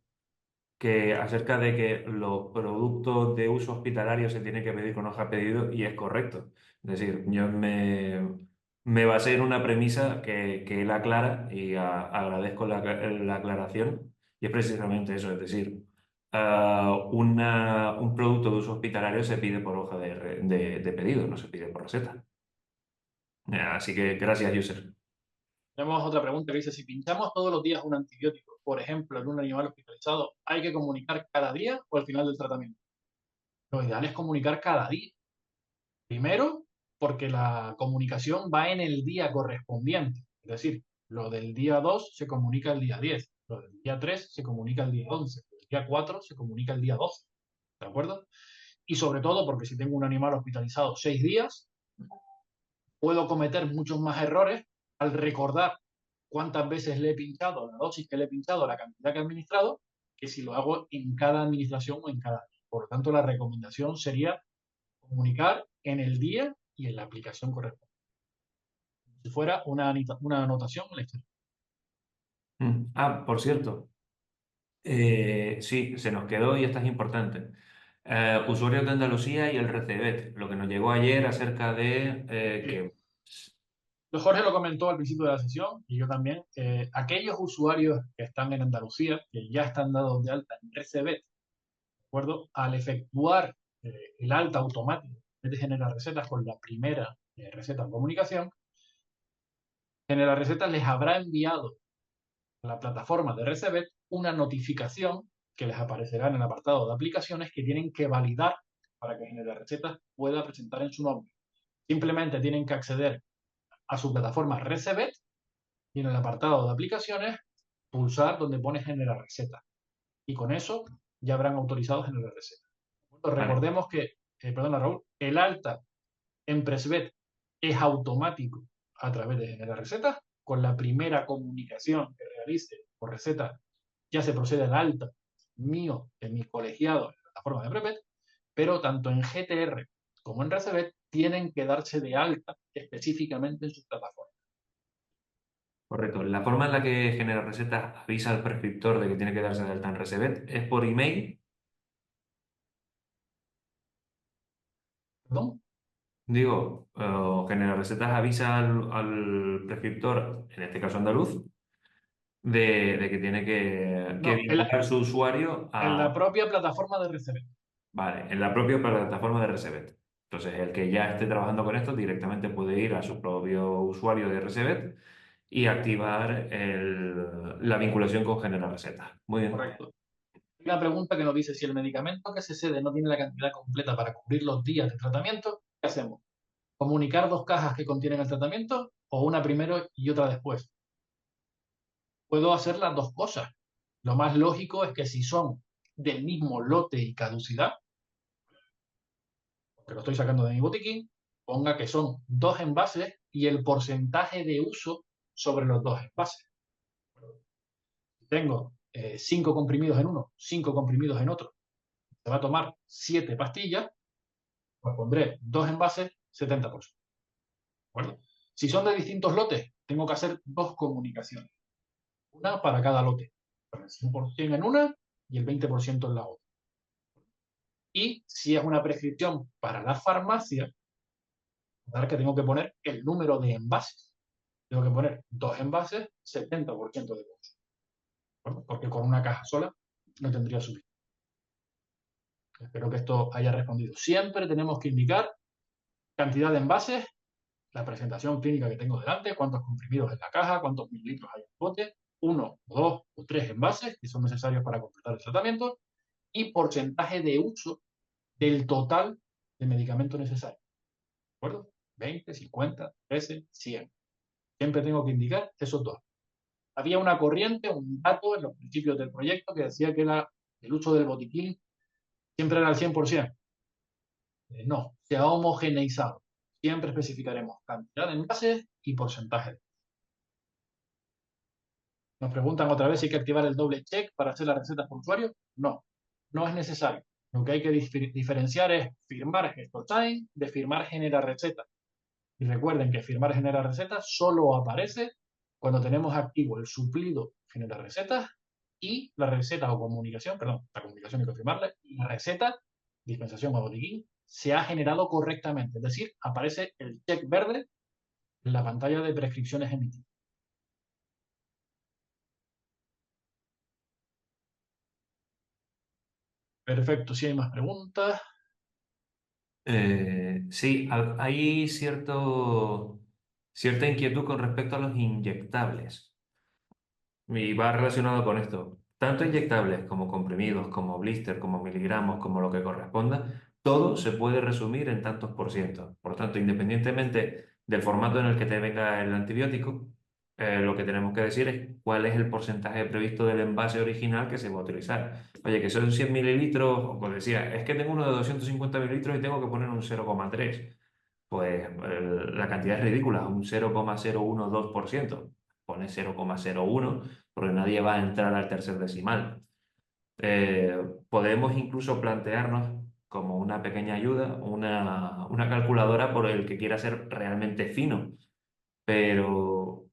que acerca de que los productos de uso hospitalario se tienen que pedir con hoja de pedido y es correcto. Es decir, me basé en una premisa que él aclara y agradezco la aclaración y es precisamente eso, es decir, un producto de uso hospitalario se pide por hoja de pedido, no se pide por receta. Así que gracias, User. tenemos otra pregunta que dice, si pinchamos todos los días un antibiótico, por ejemplo, en un animal hospitalizado, ¿hay que comunicar cada día o al final del tratamiento? Lo ideal es comunicar cada día. Primero, porque la comunicación va en el día correspondiente. Es decir, lo del día 2 se comunica el día 10, lo del día 3 se comunica el día 11, el día 4 se comunica el día 12. ¿De acuerdo? Y sobre todo porque si tengo un animal hospitalizado 6 días, puedo cometer muchos más errores al recordar cuántas veces le he pinchado, la dosis que le he pinchado, la cantidad que he administrado, que si lo hago en cada administración o en cada día. Por lo tanto, la recomendación sería comunicar en el día y en la aplicación correcta. Si fuera una anotación en la historia. Por cierto. Sí, se nos quedó y esta es importante. Usuarios de Andalucía y el Recebet, lo que nos llegó ayer acerca de Sí. que... Jorge lo comentó al principio de la sesión y yo también. Aquellos usuarios que están en Andalucía, que ya están dados de alta en Recebet, ¿de acuerdo? Al efectuar el alta automático de generar recetas con la primera receta en comunicación, Generar Recetas les habrá enviado a la plataforma de Recebet una notificación que les aparecerá en el apartado de aplicaciones que tienen que validar para que Generar Recetas pueda presentar en su nombre. Simplemente tienen que acceder a su plataforma Recebet y en el apartado de aplicaciones pulsar donde pone Generar Recetas. Y con eso ya habrán autorizado Generar Recetas. Vale, Recordemos que, perdona Raúl, el alta en Presbet es automático a través de Generar Recetas. Con la primera comunicación que realice por receta, ya se procede al alta mío, en mi colegiado, en la plataforma de Presbet, pero tanto en GTR como en Recebet tienen que darse de alta específicamente en sus plataformas. correcto. La forma en la que Genera Recetas avisa al prescriptor de que tiene que darse de alta en Recebet es por email. ¿Perdón? Digo, Genera Recetas avisa al prescriptor, en este caso andaluz, de que tiene que No, vincular su usuario en la a... propia plataforma de Recebet. Vale, en la propia plataforma de Recebet. Entonces, el que ya esté trabajando con esto directamente puede ir a su propio usuario de Recebet y activar la vinculación con Generar Recetas. Muy bien. Correcto. Hay una pregunta que nos dice, si el medicamento que se cede no tiene la cantidad completa para cubrir los días de tratamiento, ¿qué hacemos? ¿Comunicar 2 cajas que contienen el tratamiento o una primero y otra después? Puedo hacer las 2 cosas. Lo más lógico es que si son del mismo lote y caducidad, porque lo estoy sacando de mi botiquín, ponga que son 2 envases y el porcentaje de uso sobre los 2 envases. Tengo 5 comprimidos en uno, 5 comprimidos en otro. Se va a tomar 7 pastillas, pues pondré 2 envases, 70%. ¿De acuerdo? Si son de distintos lotes, tengo que hacer 2 comunicaciones. Una para cada lote. Con el 100% en una y el 20% en la otra. Y si es una prescripción para la farmacia, que tengo que poner el número de envases. Tengo que poner 2 envases, 70% de costo. Bueno, porque con una caja sola no tendría suficiente. Espero que esto haya respondido. Siempre tenemos que indicar cantidad de envases, la presentación clínica que tengo delante, cuántos comprimidos en la caja, cuántos mililitros hay en el bote, 1, 2 o 3 envases que son necesarios para completar el tratamiento y porcentaje de uso del total de medicamento necesario. ¿De acuerdo? 20, 50, 13, 100. Siempre tengo que indicar esos dos. Había una corriente, un dato en los principios del proyecto que decía que el uso del botiquín siempre era al 100%. No, se ha homogeneizado. Siempre especificaremos cantidad de envases y porcentaje. Nos preguntan otra vez si hay que activar el doble check para hacer las recetas por usuario. No, no es necesario. Lo que hay que diferenciar es firmar gestor time de firmar generar receta. Y recuerden que firmar generar recetas solo aparece cuando tenemos activo el suplido generar recetas y la receta o comunicación, perdón, la comunicación hay que firmarla, y la receta, dispensación o botiquín, se ha generado correctamente. Es decir, aparece el check verde en la pantalla de prescripciones emitidas. Perfecto, si hay más preguntas. Sí, hay cierta inquietud con respecto a los inyectables. Y va relacionado con esto. Tanto inyectables como comprimidos, como blister, como miligramos, como lo que corresponda, todo se puede resumir en tantos por ciento. Por tanto, independientemente del formato en el que te venga el antibiótico, lo que tenemos que decir es cuál es el porcentaje previsto del envase original que se va a utilizar. Oye, que son 100 mililitros, o como decía, es que tengo uno de 250 mililitros y tengo que poner un 0,3. Pues la cantidad es ridícula, un 0,012%. Pone 0,01 porque nadie va a entrar al tercer decimal. Podemos incluso plantearnos como una pequeña ayuda, una calculadora por el que quiera ser realmente fino, pero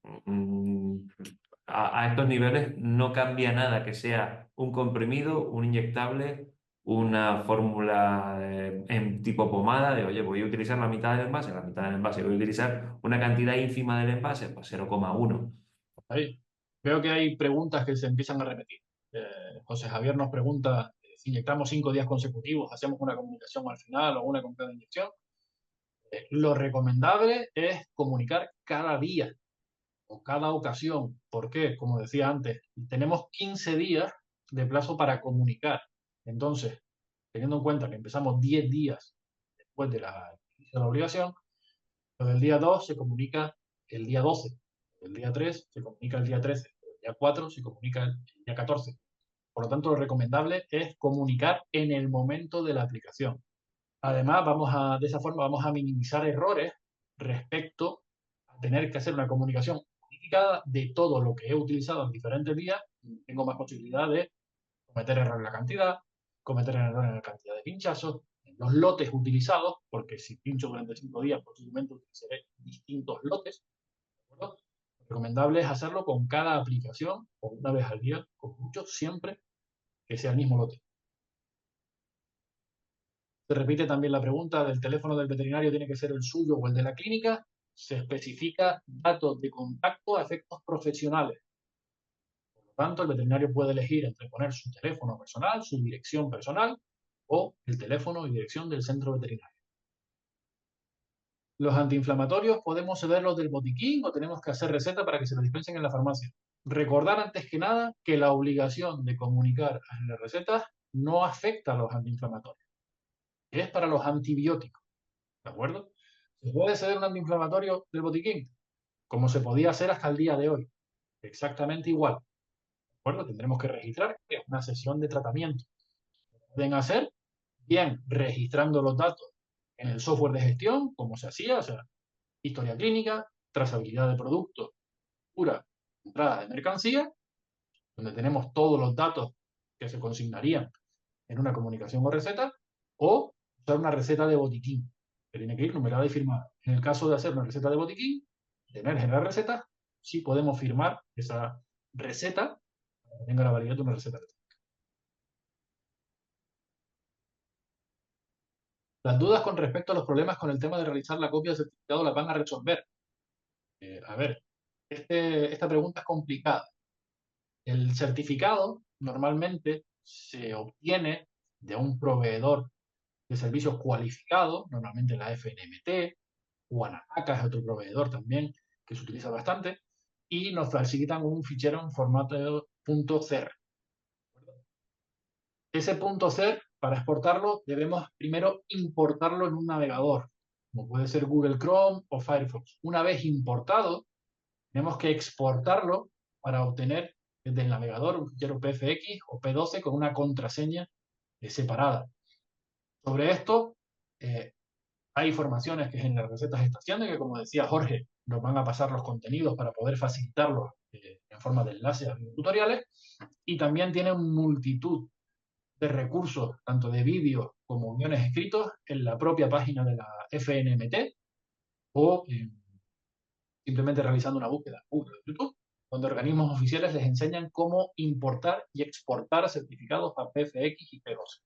a estos niveles no cambia nada que sea un comprimido, un inyectable, una fórmula en tipo pomada de, oye, voy a utilizar la mitad del envase, voy a utilizar una cantidad ínfima del envase, pues 0,1. Ahí. Veo que hay preguntas que se empiezan a repetir. José Javier nos pregunta si inyectamos 5 días consecutivos, hacemos una comunicación al final o una con cada inyección. Lo recomendable es comunicar cada día o cada ocasión. ¿Por qué? Como decía antes, tenemos 15 días de plazo para comunicar. Entonces, teniendo en cuenta que empezamos 10 días después de la obligación, lo del día 2 se comunica el día 12, el día 3 se comunica el día 13, el día 4 se comunica el día 14. Por lo tanto, lo recomendable es comunicar en el momento de la aplicación. Además, de esa forma vamos a minimizar errores respecto a tener que hacer una comunicación unificada de todo lo que he utilizado en diferentes días. Tengo más posibilidad de cometer error en la cantidad, cometer error en la cantidad de pinchazos, en los lotes utilizados, porque si pincho durante 5 días, posiblemente utilizaré distintos lotes. ¿De acuerdo? Lo recomendable es hacerlo con cada aplicación o una vez al día, con mucho, siempre que sea el mismo lote. Se repite también la pregunta del teléfono del veterinario, ¿tiene que ser el suyo o el de la clínica? Se especifica datos de contacto a efectos profesionales. Por lo tanto, el veterinario puede elegir entre poner su teléfono personal, su dirección personal o el teléfono y dirección del centro veterinario. Los antiinflamatorios podemos cederlos del botiquín o tenemos que hacer receta para que se los dispensen en la farmacia. Recordar antes que nada que la obligación de comunicar en las recetas no afecta a los antiinflamatorios. Es para los antibióticos. ¿De acuerdo? ¿Se puede ceder un antiinflamatorio del botiquín? Como se podía hacer hasta el día de hoy. Exactamente igual. ¿De acuerdo? Tendremos que registrar que es una sesión de tratamiento. Pueden hacer bien registrando los datos en el software de gestión, como se hacía, o sea, historia clínica, trazabilidad de productos, pura entrada de mercancía, donde tenemos todos los datos que se consignarían en una comunicación o receta, o usar una receta de botiquín, que tiene que ir numerada y firmada. En el caso de hacer una receta de botiquín, generar recetas, sí podemos firmar esa receta para que tenga la validez de una receta. Las dudas con respecto a los problemas con el tema de realizar la copia del certificado las van a resolver. A ver, esta pregunta es complicada. El certificado normalmente se obtiene de un proveedor de servicios cualificado, normalmente la FNMT, o Anataca es otro proveedor también que se utiliza bastante, y nos facilitan un fichero en formato .cer. Ese .cer, para exportarlo, debemos primero importarlo en un navegador, como puede ser Google Chrome o Firefox. Una vez importado, tenemos que exportarlo para obtener desde el navegador un fichero PFX o P12 con una contraseña separada. Sobre esto, hay formaciones que en las recetas estaciones que, como decía Jorge, nos van a pasar los contenidos para poder facilitarlos en forma de enlaces a tutoriales, y también tienen multitud de recursos, tanto de vídeos como guiones escritos, en la propia página de la FNMT o simplemente realizando una búsqueda en Google o YouTube, donde organismos oficiales les enseñan cómo importar y exportar certificados a PFX y P12.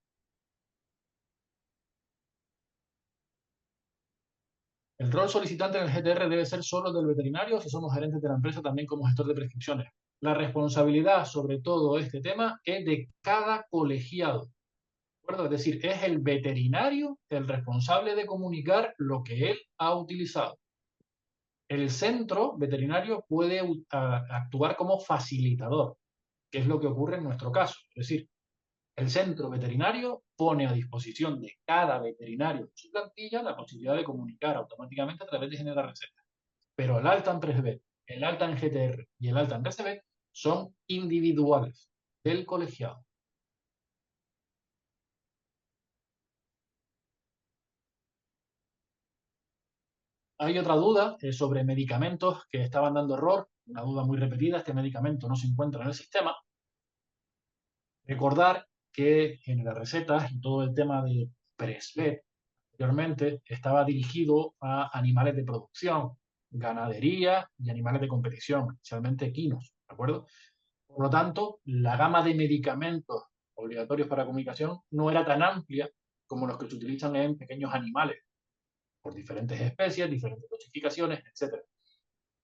El rol solicitante en el GTR debe ser solo del veterinario, si somos gerentes de la empresa también como gestor de prescripciones. La responsabilidad sobre todo este tema es de cada colegiado. ¿De acuerdo? Es decir, es el veterinario el responsable de comunicar lo que él ha utilizado. El centro veterinario puede actuar como facilitador, que es lo que ocurre en nuestro caso. Es decir, el centro veterinario pone a disposición de cada veterinario en su plantilla la posibilidad de comunicar automáticamente a través de generar recetas. Pero el alta en PresVet, el alta en GTR y el alta en RCVet son individuales del colegiado. Hay otra duda sobre medicamentos que estaban dando error, una duda muy repetida: este medicamento no se encuentra en el sistema. Recordar que en las recetas y todo el tema de PresVet anteriormente estaba dirigido a animales de producción, ganadería y animales de competición, especialmente equinos, ¿de acuerdo? Por lo tanto, la gama de medicamentos obligatorios para comunicación no era tan amplia como los que se utilizan en pequeños animales, por diferentes especies, diferentes clasificaciones, etc.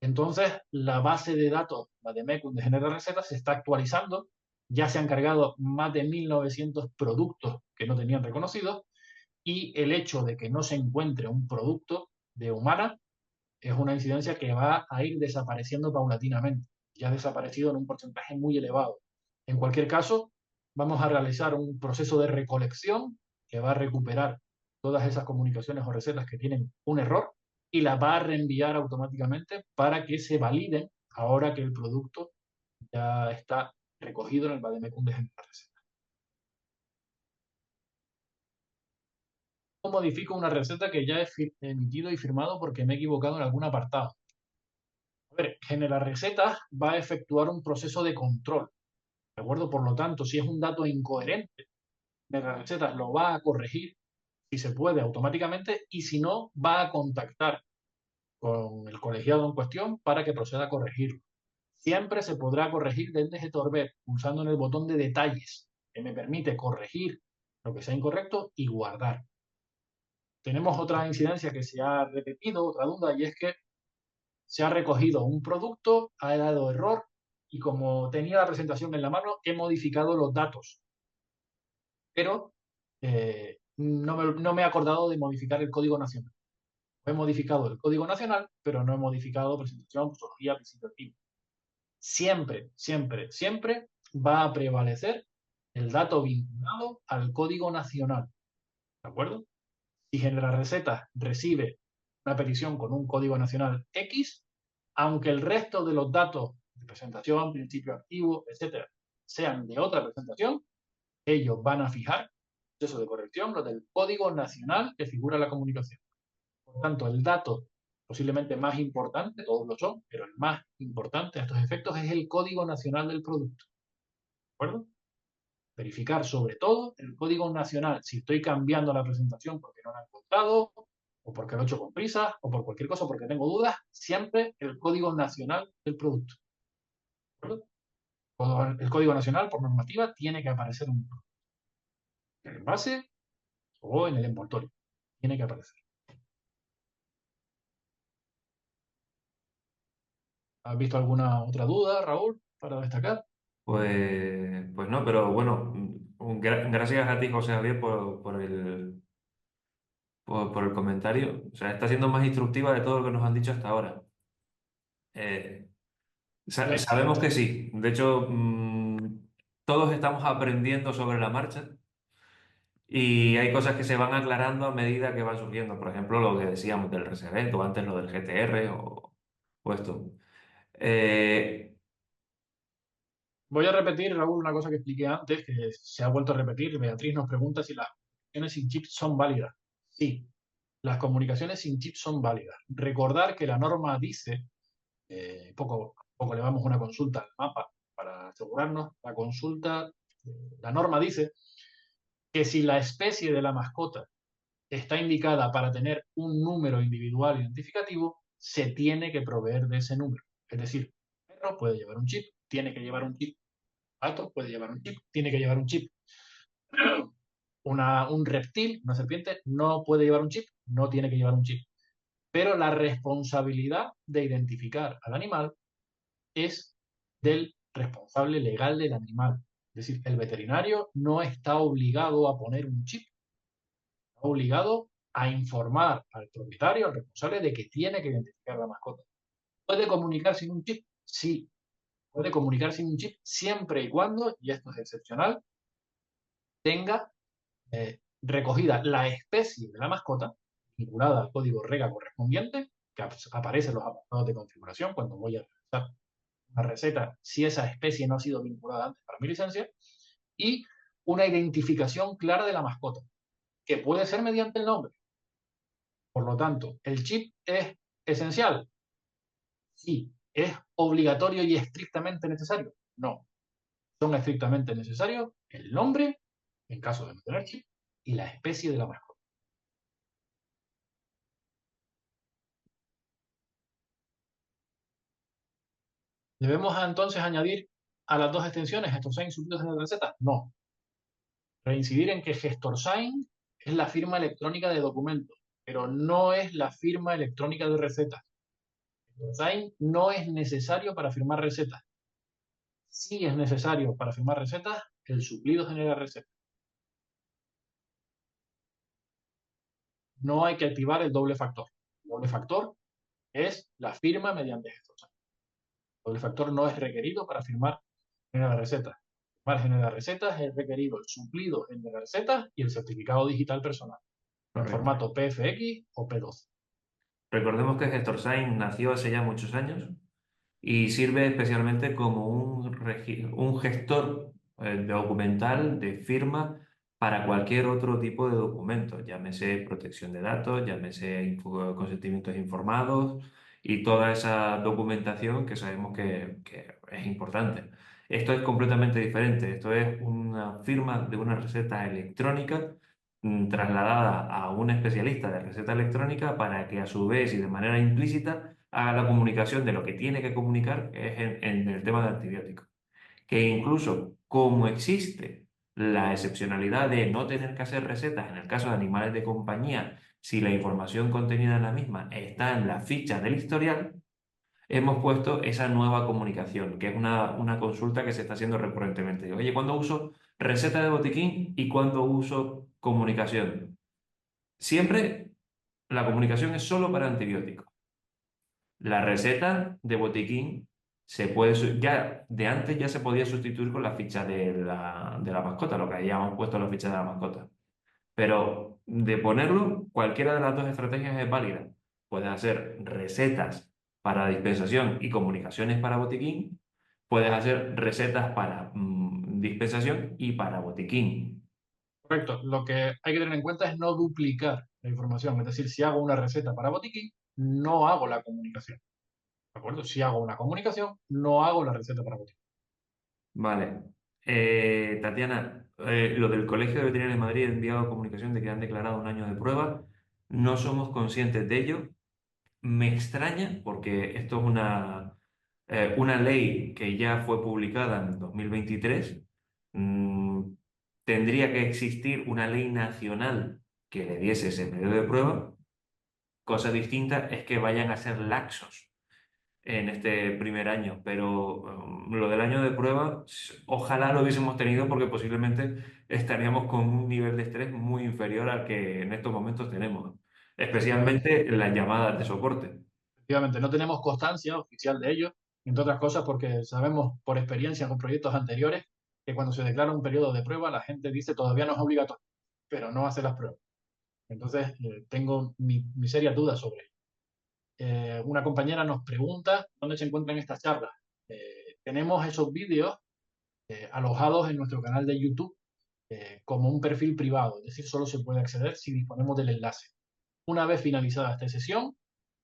Entonces, la base de datos, la de MECUN de Genera Recetas, se está actualizando. Ya se han cargado más de 1.900 productos que no tenían reconocidos, y el hecho de que no se encuentre un producto de humana es una incidencia que va a ir desapareciendo paulatinamente. Ya ha desaparecido en un porcentaje muy elevado. En cualquier caso, vamos a realizar un proceso de recolección que va a recuperar todas esas comunicaciones o recetas que tienen un error y las va a reenviar automáticamente para que se validen ahora que el producto ya está recogido en el Bademecum de Generar Recetas. ¿Cómo modifico una receta que ya he emitido y firmado porque me he equivocado en algún apartado? A ver, Generar Recetas va a efectuar un proceso de control, ¿de acuerdo? Por lo tanto, si es un dato incoherente, Generar Recetas lo va a corregir, si se puede, automáticamente, y si no, va a contactar con el colegiado en cuestión para que proceda a corregirlo. Siempre se podrá corregir desde GTORBet pulsando en el botón de detalles, que me permite corregir lo que sea incorrecto y guardar. Tenemos otra incidencia que se ha repetido, otra duda, y es que se ha recogido un producto, ha dado error, y como tenía la presentación en la mano, he modificado los datos. Pero no me he acordado de modificar el código nacional. He modificado el código nacional, pero no he modificado presentación, posología, principio activo. Siempre, siempre, siempre va a prevalecer el dato vinculado al código nacional. ¿De acuerdo? Si Genera Recetas recibe una petición con un código nacional X, aunque el resto de los datos de presentación, principio activo, etcétera, sean de otra presentación, ellos van a fijar proceso de corrección, lo del código nacional que figura en la comunicación. Por tanto, el dato posiblemente más importante, todos lo son, pero el más importante a estos efectos es el código nacional del producto. ¿De acuerdo? Verificar sobre todo el código nacional. Si estoy cambiando la presentación porque no la he encontrado, o porque lo he hecho con prisa, o por cualquier cosa, porque tengo dudas, siempre el código nacional del producto. ¿De acuerdo? El código nacional, por normativa, tiene que aparecer en el envase o en el envoltorio. Tiene que aparecer. ¿Has visto alguna otra duda, Raúl, para destacar? Pues no, pero bueno, gracias a ti, José Javier, por el comentario. O sea, está siendo más instructiva de todo lo que nos han dicho hasta ahora. Eh, Bien. sabemos que sí. De hecho, todos estamos aprendiendo sobre la marcha y hay cosas que se van aclarando a medida que van surgiendo. Por ejemplo, lo que decíamos del RSevent o antes lo del GTR o esto. Eh, Voy a repetir, Raúl, una cosa que expliqué antes, que se ha vuelto a repetir. Beatriz nos pregunta si las comunicaciones sin chip son válidas. Sí, las comunicaciones sin chip son válidas. Recordar que la norma dice, poco le damos una consulta al mapa para asegurarnos, la norma dice que si la especie de la mascota está indicada para tener un número individual identificativo, se tiene que proveer de ese número. Es decir, el perro puede llevar un chip, tiene que llevar un chip. El gato puede llevar un chip, tiene que llevar un chip. Un reptil, una serpiente, no puede llevar un chip, no tiene que llevar un chip. Pero la responsabilidad de identificar al animal es del responsable legal del animal. Es decir, el veterinario no está obligado a poner un chip, está obligado a informar al propietario, al responsable, de que tiene que identificar a la mascota. ¿Puede comunicar sin un chip? Sí, puede comunicar sin un chip siempre y cuando, y esto es excepcional, tenga recogida la especie de la mascota, vinculada al código REGA correspondiente, que aparece en los apartados de configuración cuando voy a realizar una receta, si esa especie no ha sido vinculada antes para mi licencia, y una identificación clara de la mascota, que puede ser mediante el nombre. Por lo tanto, ¿el chip es esencial? Sí. ¿Es obligatorio y estrictamente necesario? No. Son estrictamente necesarios el nombre, en caso de no tener chip, y la especie de la mascota. ¿Debemos entonces añadir a las dos extensiones GestorSign suplidos en la receta? No. Reincidir en que GestorSign es la firma electrónica de documentos, pero no es la firma electrónica de recetas. GestorSign no es necesario para firmar recetas. Sí es necesario para firmar recetas el suplido general receta. No hay que activar el doble factor. El doble factor es la firma mediante GestorSign. El doble factor no es requerido para firmar general receta. Margen de recetas es requerido el suplido en la receta y el certificado digital personal, en correcto. formato PFX o P12. Recordemos que GestorSign nació hace ya muchos años y sirve especialmente como un gestor documental de firma para cualquier otro tipo de documento, llámese protección de datos, llámese consentimientos informados y toda esa documentación que sabemos que es importante. Esto es completamente diferente. Esto es una firma de una receta electrónica trasladada a un especialista de receta electrónica para que a su vez y de manera implícita haga la comunicación de lo que tiene que comunicar, que es en el tema de antibióticos. Que incluso como existe la excepcionalidad de no tener que hacer recetas en el caso de animales de compañía, si la información contenida en la misma está en la ficha del historial, hemos puesto esa nueva comunicación, que es una consulta que se está haciendo recurrentemente. Oye, ¿cuándo uso receta de botiquín y cuándo uso comunicación? Siempre la comunicación es solo para antibióticos. La receta de botiquín ya de antes ya se podía sustituir con la ficha de la mascota, lo que hayamos puesto en la ficha de la mascota. Pero de ponerlo, cualquiera de las dos estrategias es válida. Puedes hacer recetas para dispensación y comunicaciones para botiquín. Puedes hacer recetas para dispensación y para botiquín. Correcto. Lo que hay que tener en cuenta es no duplicar la información. Es decir, si hago una receta para botiquín, no hago la comunicación. ¿De acuerdo? Si hago una comunicación, no hago la receta para botiquín. Vale. Tatiana, lo del Colegio de Veterinarios de Madrid ha enviado comunicación de que han declarado un año de prueba. No somos conscientes de ello. Me extraña porque esto es una ley que ya fue publicada en 2023. Mm, Tendría que existir una ley nacional que le diese ese periodo de prueba. Cosa distinta es que vayan a ser laxos en este primer año, pero lo del año de prueba, ojalá lo hubiésemos tenido porque posiblemente estaríamos con un nivel de estrés muy inferior al que en estos momentos tenemos, Efectivamente. especialmente en las llamadas de soporte. Efectivamente, no tenemos constancia oficial de ello, entre otras cosas porque sabemos por experiencia con proyectos anteriores que cuando se declara un periodo de prueba, la gente dice todavía no es obligatorio, pero no hace las pruebas. Entonces, tengo mi serias dudas sobre ello. Una compañera nos pregunta dónde se encuentran estas charlas. Tenemos esos vídeos alojados en nuestro canal de YouTube como un perfil privado, es decir, solo se puede acceder si disponemos del enlace. Una vez finalizada esta sesión,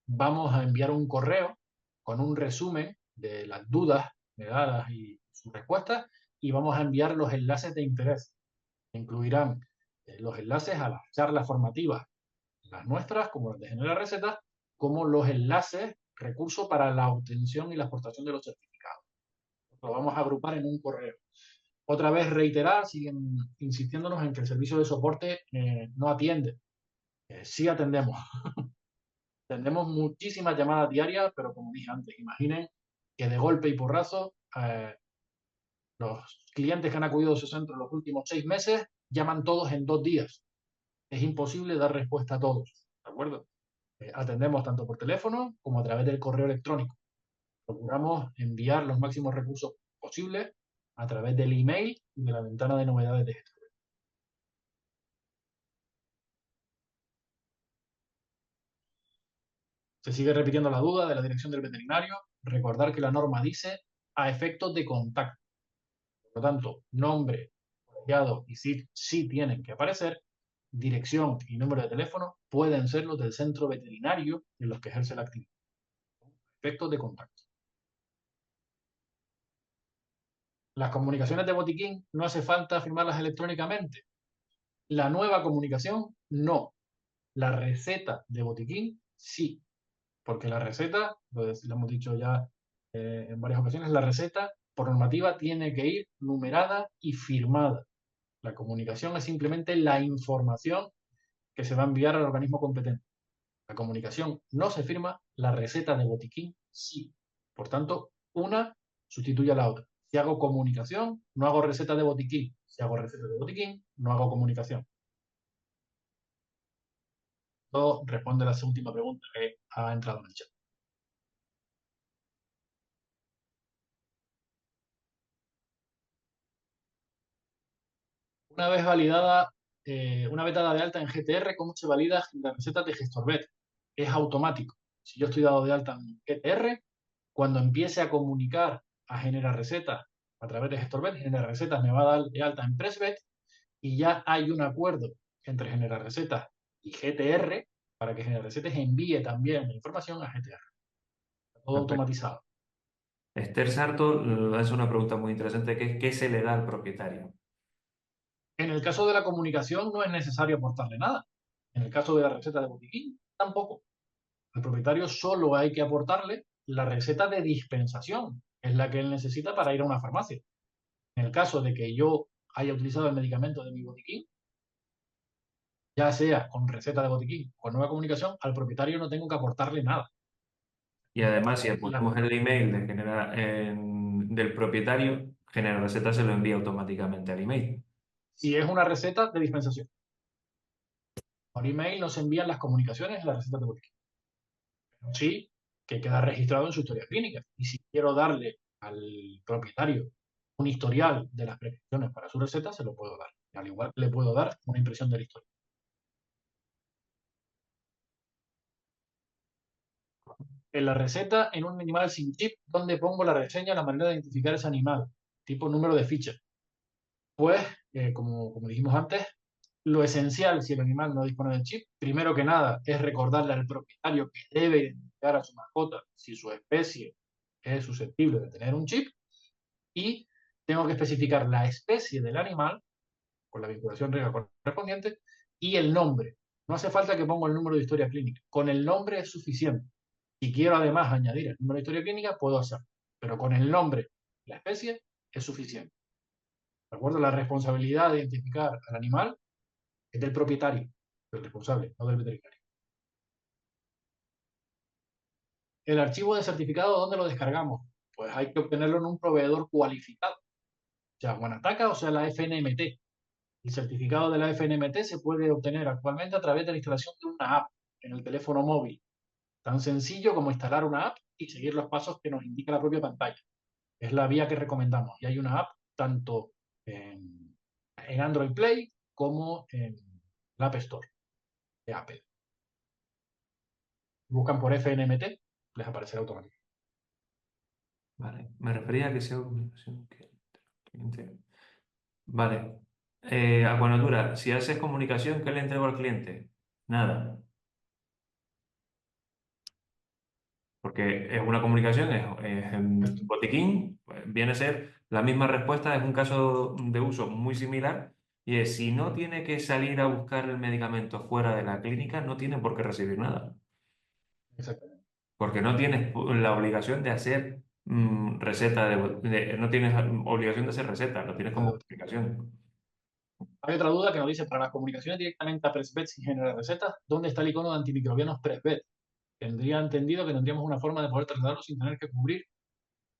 vamos a enviar un correo con un resumen de las dudas negadas y sus respuestas y vamos a enviar los enlaces de interés. Incluirán los enlaces a las charlas formativas, las nuestras, como las de Genera Recetas, como los enlaces, recursos para la obtención y la exportación de los certificados. Lo vamos a agrupar en un correo. Otra vez reiterar, siguen insistiéndonos en que el servicio de soporte no atiende. Sí atendemos. Atendemos muchísimas llamadas diarias, pero como dije antes, imaginen que de golpe y porrazo los clientes que han acudido a su centro en los últimos 6 meses llaman todos en 2 días. Es imposible dar respuesta a todos, ¿de acuerdo? Atendemos tanto por teléfono como a través del correo electrónico. Procuramos enviar los máximos recursos posibles a través del email y de la ventana de novedades de gestor. Se sigue repitiendo la duda de la dirección del veterinario. Recordar que la norma dice a efectos de contacto. Por lo tanto, nombre, colegiado y CIF sí tienen que aparecer. Dirección y número de teléfono pueden ser los del centro veterinario en los que ejerce la actividad. Efectos de contacto. Las comunicaciones de botiquín no hace falta firmarlas electrónicamente. La nueva comunicación, no. La receta de botiquín, sí. Porque la receta, lo hemos dicho ya en varias ocasiones, la receta por normativa tiene que ir numerada y firmada. La comunicación es simplemente la información que se va a enviar al organismo competente. La comunicación no se firma, la receta de botiquín sí. Por tanto, una sustituye a la otra. Si hago comunicación, no hago receta de botiquín. Si hago receta de botiquín, no hago comunicación. Todo responde a la última pregunta que ha entrado en el chat. Una vez validada, una vez dada de alta en GTR, ¿cómo se valida la receta de GestorVet? Es automático. Si yo estoy dado de alta en GTR, cuando empiece a comunicar a Genera Recetas a través de GestorVet, Genera Recetas me va a dar de alta en Pressvet y ya hay un acuerdo entre Genera Recetas y GTR para que Genera Recetas envíe también la información a GTR. Todo Perfecto. automatizado. Esther Sarto hace una pregunta muy interesante que es ¿qué se le da al propietario? En el caso de la comunicación no es necesario aportarle nada. En el caso de la receta de botiquín, tampoco. Al propietario solo hay que aportarle la receta de dispensación, que es la que él necesita para ir a una farmacia. En el caso de que yo haya utilizado el medicamento de mi botiquín, ya sea con receta de botiquín o con nueva comunicación, al propietario no tengo que aportarle nada. Y además, si La- apuntamos el email del propietario, Genera Receta se lo envía automáticamente al email. si es una receta de dispensación, por email no se envían las comunicaciones en la receta de botiquín. Pero sí que queda registrado en su historia clínica. Y si quiero darle al propietario un historial de las prescripciones para su receta, se lo puedo dar. Al igual que le puedo dar una impresión del historial. En la receta, en un animal sin chip, donde pongo la reseña, la manera de identificar ese animal, tipo número de ficha. Pues, como dijimos antes, Lo esencial, si el animal no dispone de chip, primero que nada, es recordarle al propietario que debe identificar a su mascota si su especie es susceptible de tener un chip, y tengo que especificar la especie del animal con la vinculación legal correspondiente y el nombre. No hace falta que ponga el número de historia clínica. Con el nombre es suficiente. Si quiero además añadir el número de historia clínica, puedo hacerlo. Pero con el nombre, la especie, es suficiente. ¿De acuerdo? La responsabilidad de identificar al animal es del propietario, del responsable, no del veterinario. El archivo de certificado, ¿dónde lo descargamos? Pues hay que obtenerlo en un proveedor cualificado, sea Guanataca o sea la FNMT. El certificado de la FNMT se puede obtener actualmente a través de la instalación de una app en el teléfono móvil. Tan sencillo como instalar una app y seguir los pasos que nos indica la propia pantalla. Es la vía que recomendamos. Y hay una app tanto en Android Play como en la App Store de Apple. Buscan por FNMT, les aparecerá automáticamente. Vale, me refería a que sea comunicación cliente. Vale. Acuanatura, si haces comunicación, ¿qué le entrego al cliente? Nada. Porque es una comunicación, es en botiquín, pues, viene a ser la misma respuesta, es un caso de uso muy similar, y es, si no tiene que salir a buscar el medicamento fuera de la clínica, no tiene por qué recibir nada. Exactamente. Porque no tienes la obligación de hacer receta, no tienes obligación de hacer receta, lo tienes como comunicación. Hay otra duda que nos dice, para las comunicaciones directamente a Presvet sin generar recetas, ¿dónde está el icono de antimicrobianos Presvet? Tendría entendido que tendríamos una forma de poder trasladarlo sin tener que cubrir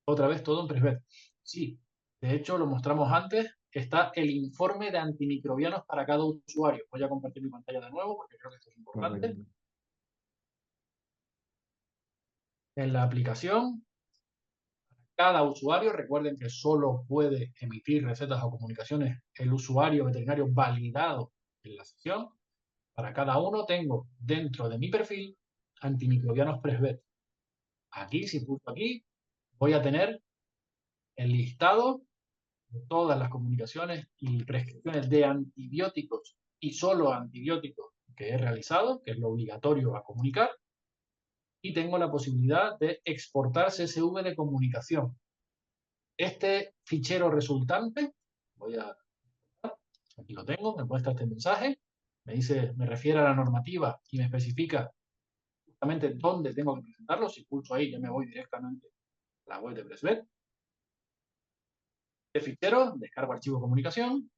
otra vez todo en Presvet. Sí, de hecho lo mostramos antes, está el informe de antimicrobianos para cada usuario. Voy a compartir mi pantalla de nuevo porque creo que esto es importante. Correcto. En la aplicación, cada usuario, recuerden que solo puede emitir recetas o comunicaciones el usuario veterinario validado en la sesión. Para cada uno tengo dentro de mi perfil antimicrobianos Presvet. Aquí, si pulso aquí, voy a tener el listado de todas las comunicaciones y prescripciones de antibióticos y solo antibióticos que he realizado, que es lo obligatorio a comunicar, y tengo la posibilidad de exportar CSV de comunicación. Este fichero resultante, aquí lo tengo, me muestra este mensaje, me dice, me refiere a la normativa y me especifica justamente dónde tengo que presentarlo. Si pulso ahí, ya me voy directamente a la web de Presvet. Este fichero, descargo archivo comunicación,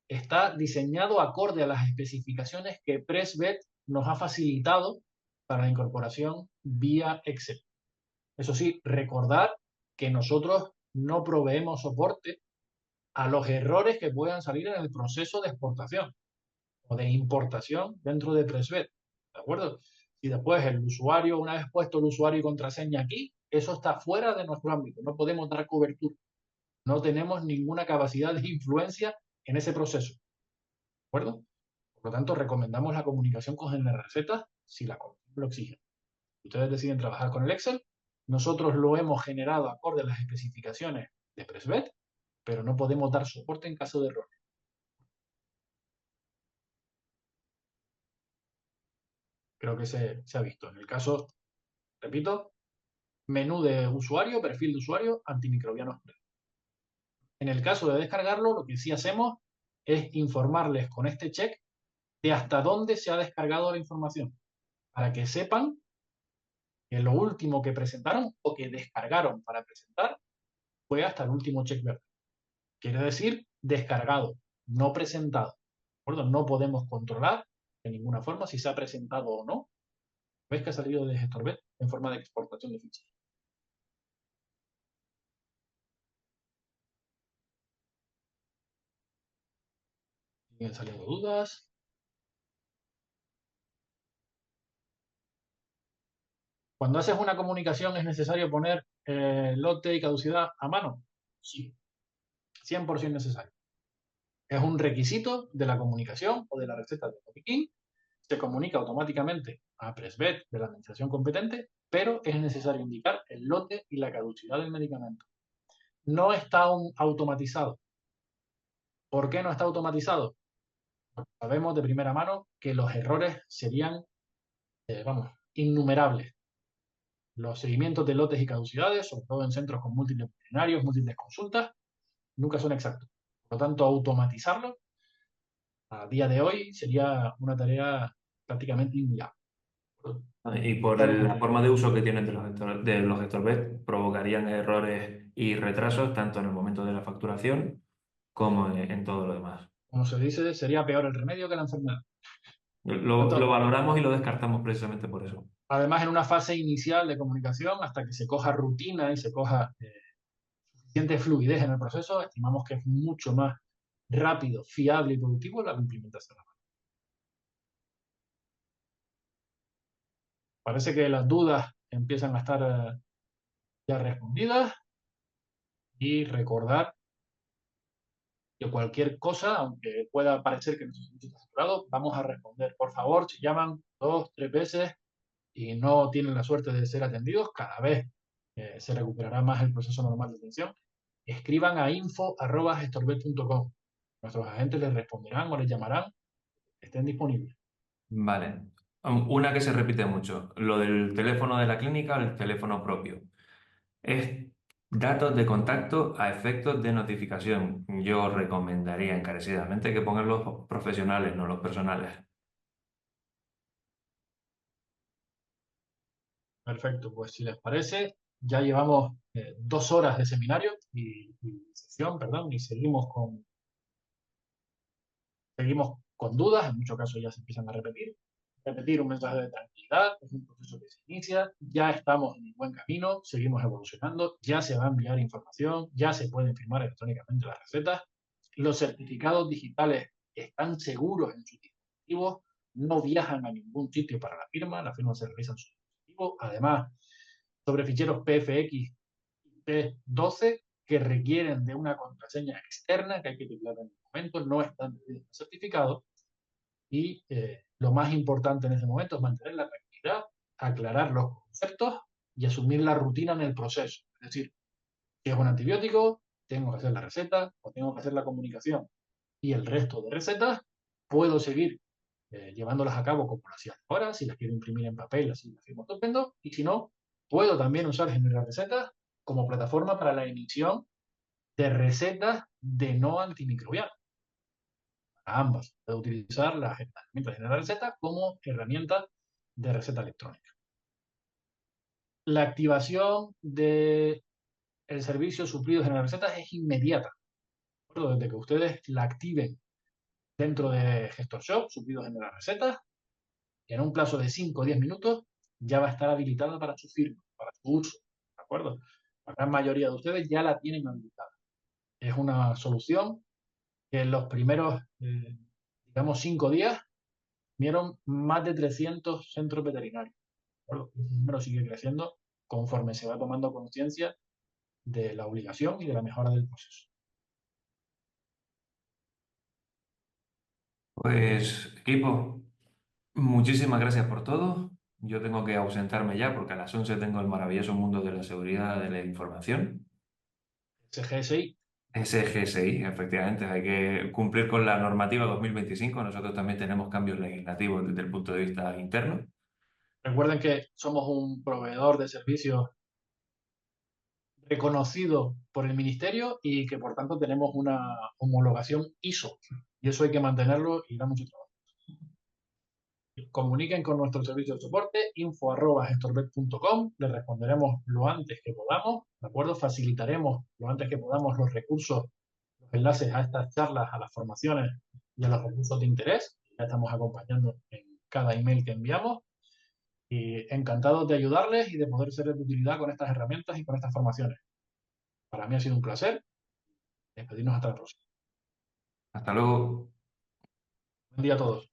está diseñado acorde a las especificaciones que Presvet nos ha facilitado para la incorporación vía Excel. Eso sí, recordar que nosotros no proveemos soporte a los errores que puedan salir en el proceso de exportación o de importación dentro de Presvet. ¿De acuerdo? Si después el usuario, una vez puesto el usuario y contraseña aquí, eso está fuera de nuestro ámbito. No podemos dar cobertura. No tenemos ninguna capacidad de influencia en ese proceso. ¿De acuerdo? Por lo tanto, recomendamos la comunicación con el recetas si la lo exige. Si ustedes deciden trabajar con el Excel, nosotros lo hemos generado acorde a las especificaciones de Presvet, pero no podemos dar soporte en caso de error. Creo que se ha visto. En el caso, repito, menú de usuario, perfil de usuario, antimicrobianos. En el caso de descargarlo, lo que sí hacemos es informarles con este check de hasta dónde se ha descargado la información, para que sepan que lo último que presentaron o que descargaron para presentar fue hasta el último check verde. Quiere decir descargado, no presentado. ¿De acuerdo? No podemos controlar de ninguna forma si se ha presentado o no. ¿Ves que ha salido de GestorBet en forma de exportación de fichas? ¿Siguen saliendo dudas? Cuando haces una comunicación, ¿es necesario poner lote y caducidad a mano? Sí, 100% necesario. Es un requisito de la comunicación o de la receta de botiquín. Se comunica automáticamente a Presvet de la administración competente, pero es necesario indicar el lote y la caducidad del medicamento. No está aún automatizado. ¿Por qué no está automatizado? Sabemos de primera mano que los errores serían, vamos, innumerables. Los seguimientos de lotes y caducidades, sobre todo en centros con múltiples veterinarios, múltiples consultas, nunca son exactos. Por lo tanto, automatizarlo a día de hoy sería una tarea prácticamente inviable. Y por la forma de uso que tienen de los gestor BET, provocarían errores y retrasos tanto en el momento de la facturación como en todo lo demás. Como se dice, sería peor el remedio que la enfermedad. Lo valoramos y lo descartamos precisamente por eso. Además, en una fase inicial de comunicación, hasta que se coja rutina y se coja suficiente fluidez en el proceso, estimamos que es mucho más rápido, fiable y productivo la implementación. Parece que las dudas empiezan a estar ya respondidas, y recordar que cualquier cosa, aunque pueda parecer que nuestro servicio está saturado, vamos a responder. Por favor, si llaman 2, 3 veces y no tienen la suerte de ser atendidos, cada vez se recuperará más el proceso normal de atención. Escriban a info@gestorbet.com. Nuestros agentes les responderán o les llamarán, estén disponibles. Vale. Una que se repite mucho, lo del teléfono de la clínica o el teléfono propio. Es datos de contacto a efectos de notificación. Yo recomendaría encarecidamente que pongan los profesionales, no los personales. Perfecto, pues si les parece, ya llevamos 2 horas de seminario y sesión, perdón, y seguimos con dudas, en muchos casos ya se empiezan a repetir. Repetir un mensaje de tranquilidad, es un proceso que se inicia, ya estamos en el buen camino, seguimos evolucionando, ya se va a enviar información, ya se pueden firmar electrónicamente las recetas, los certificados digitales están seguros en sus dispositivos, no viajan a ningún sitio para la firma se realiza en su dispositivo, además, sobre ficheros PFX y P12 que requieren de una contraseña externa que hay que teclear en el momento, no están certificados. Y lo más importante en ese momento es mantener la tranquilidad, aclarar los conceptos y asumir la rutina en el proceso. Es decir, si es un antibiótico, tengo que hacer la receta o tengo que hacer la comunicación. Y el resto de recetas puedo seguir llevándolas a cabo como lo hacía ahora, si las quiero imprimir en papel, así las firmo estupendo. Y si no, puedo también usar Generar Recetas como plataforma para la emisión de recetas de no antimicrobianos. A ambas. Puede utilizar las herramientas de generar recetas como herramientas de receta electrónica. La activación del servicio suplido de generar recetas es inmediata. Desde que ustedes la activen dentro de GestorShop, suplido generar recetas, en un plazo de 5 o 10 minutos ya va a estar habilitada para su firma, para su uso. ¿De acuerdo? La gran mayoría de ustedes ya la tienen habilitada. Es una solución que en los primeros, digamos, 5 días vieron más de 300 centros veterinarios. Bueno, el número sigue creciendo conforme se va tomando conciencia de la obligación y de la mejora del proceso. Pues, equipo, muchísimas gracias por todo. Yo tengo que ausentarme ya porque a las 11 tengo el maravilloso mundo de la seguridad de la información. SGSI, SGSI, efectivamente, hay que cumplir con la normativa 2025. Nosotros también tenemos cambios legislativos desde el punto de vista interno. recuerden que somos un proveedor de servicios reconocido por el Ministerio y que por tanto tenemos una homologación ISO. Y eso hay que mantenerlo y da mucho trabajo. Comuniquen con nuestro servicio de soporte, info@gestorbet.com, les responderemos lo antes que podamos, ¿de acuerdo? Facilitaremos lo antes que podamos los recursos, los enlaces a estas charlas, a las formaciones y a los recursos de interés. Ya estamos acompañando en cada email que enviamos y encantados de ayudarles y de poder ser de utilidad con estas herramientas y con estas formaciones. Para mí ha sido un placer. Despedirnos hasta la próxima. Hasta luego. Buen día a todos.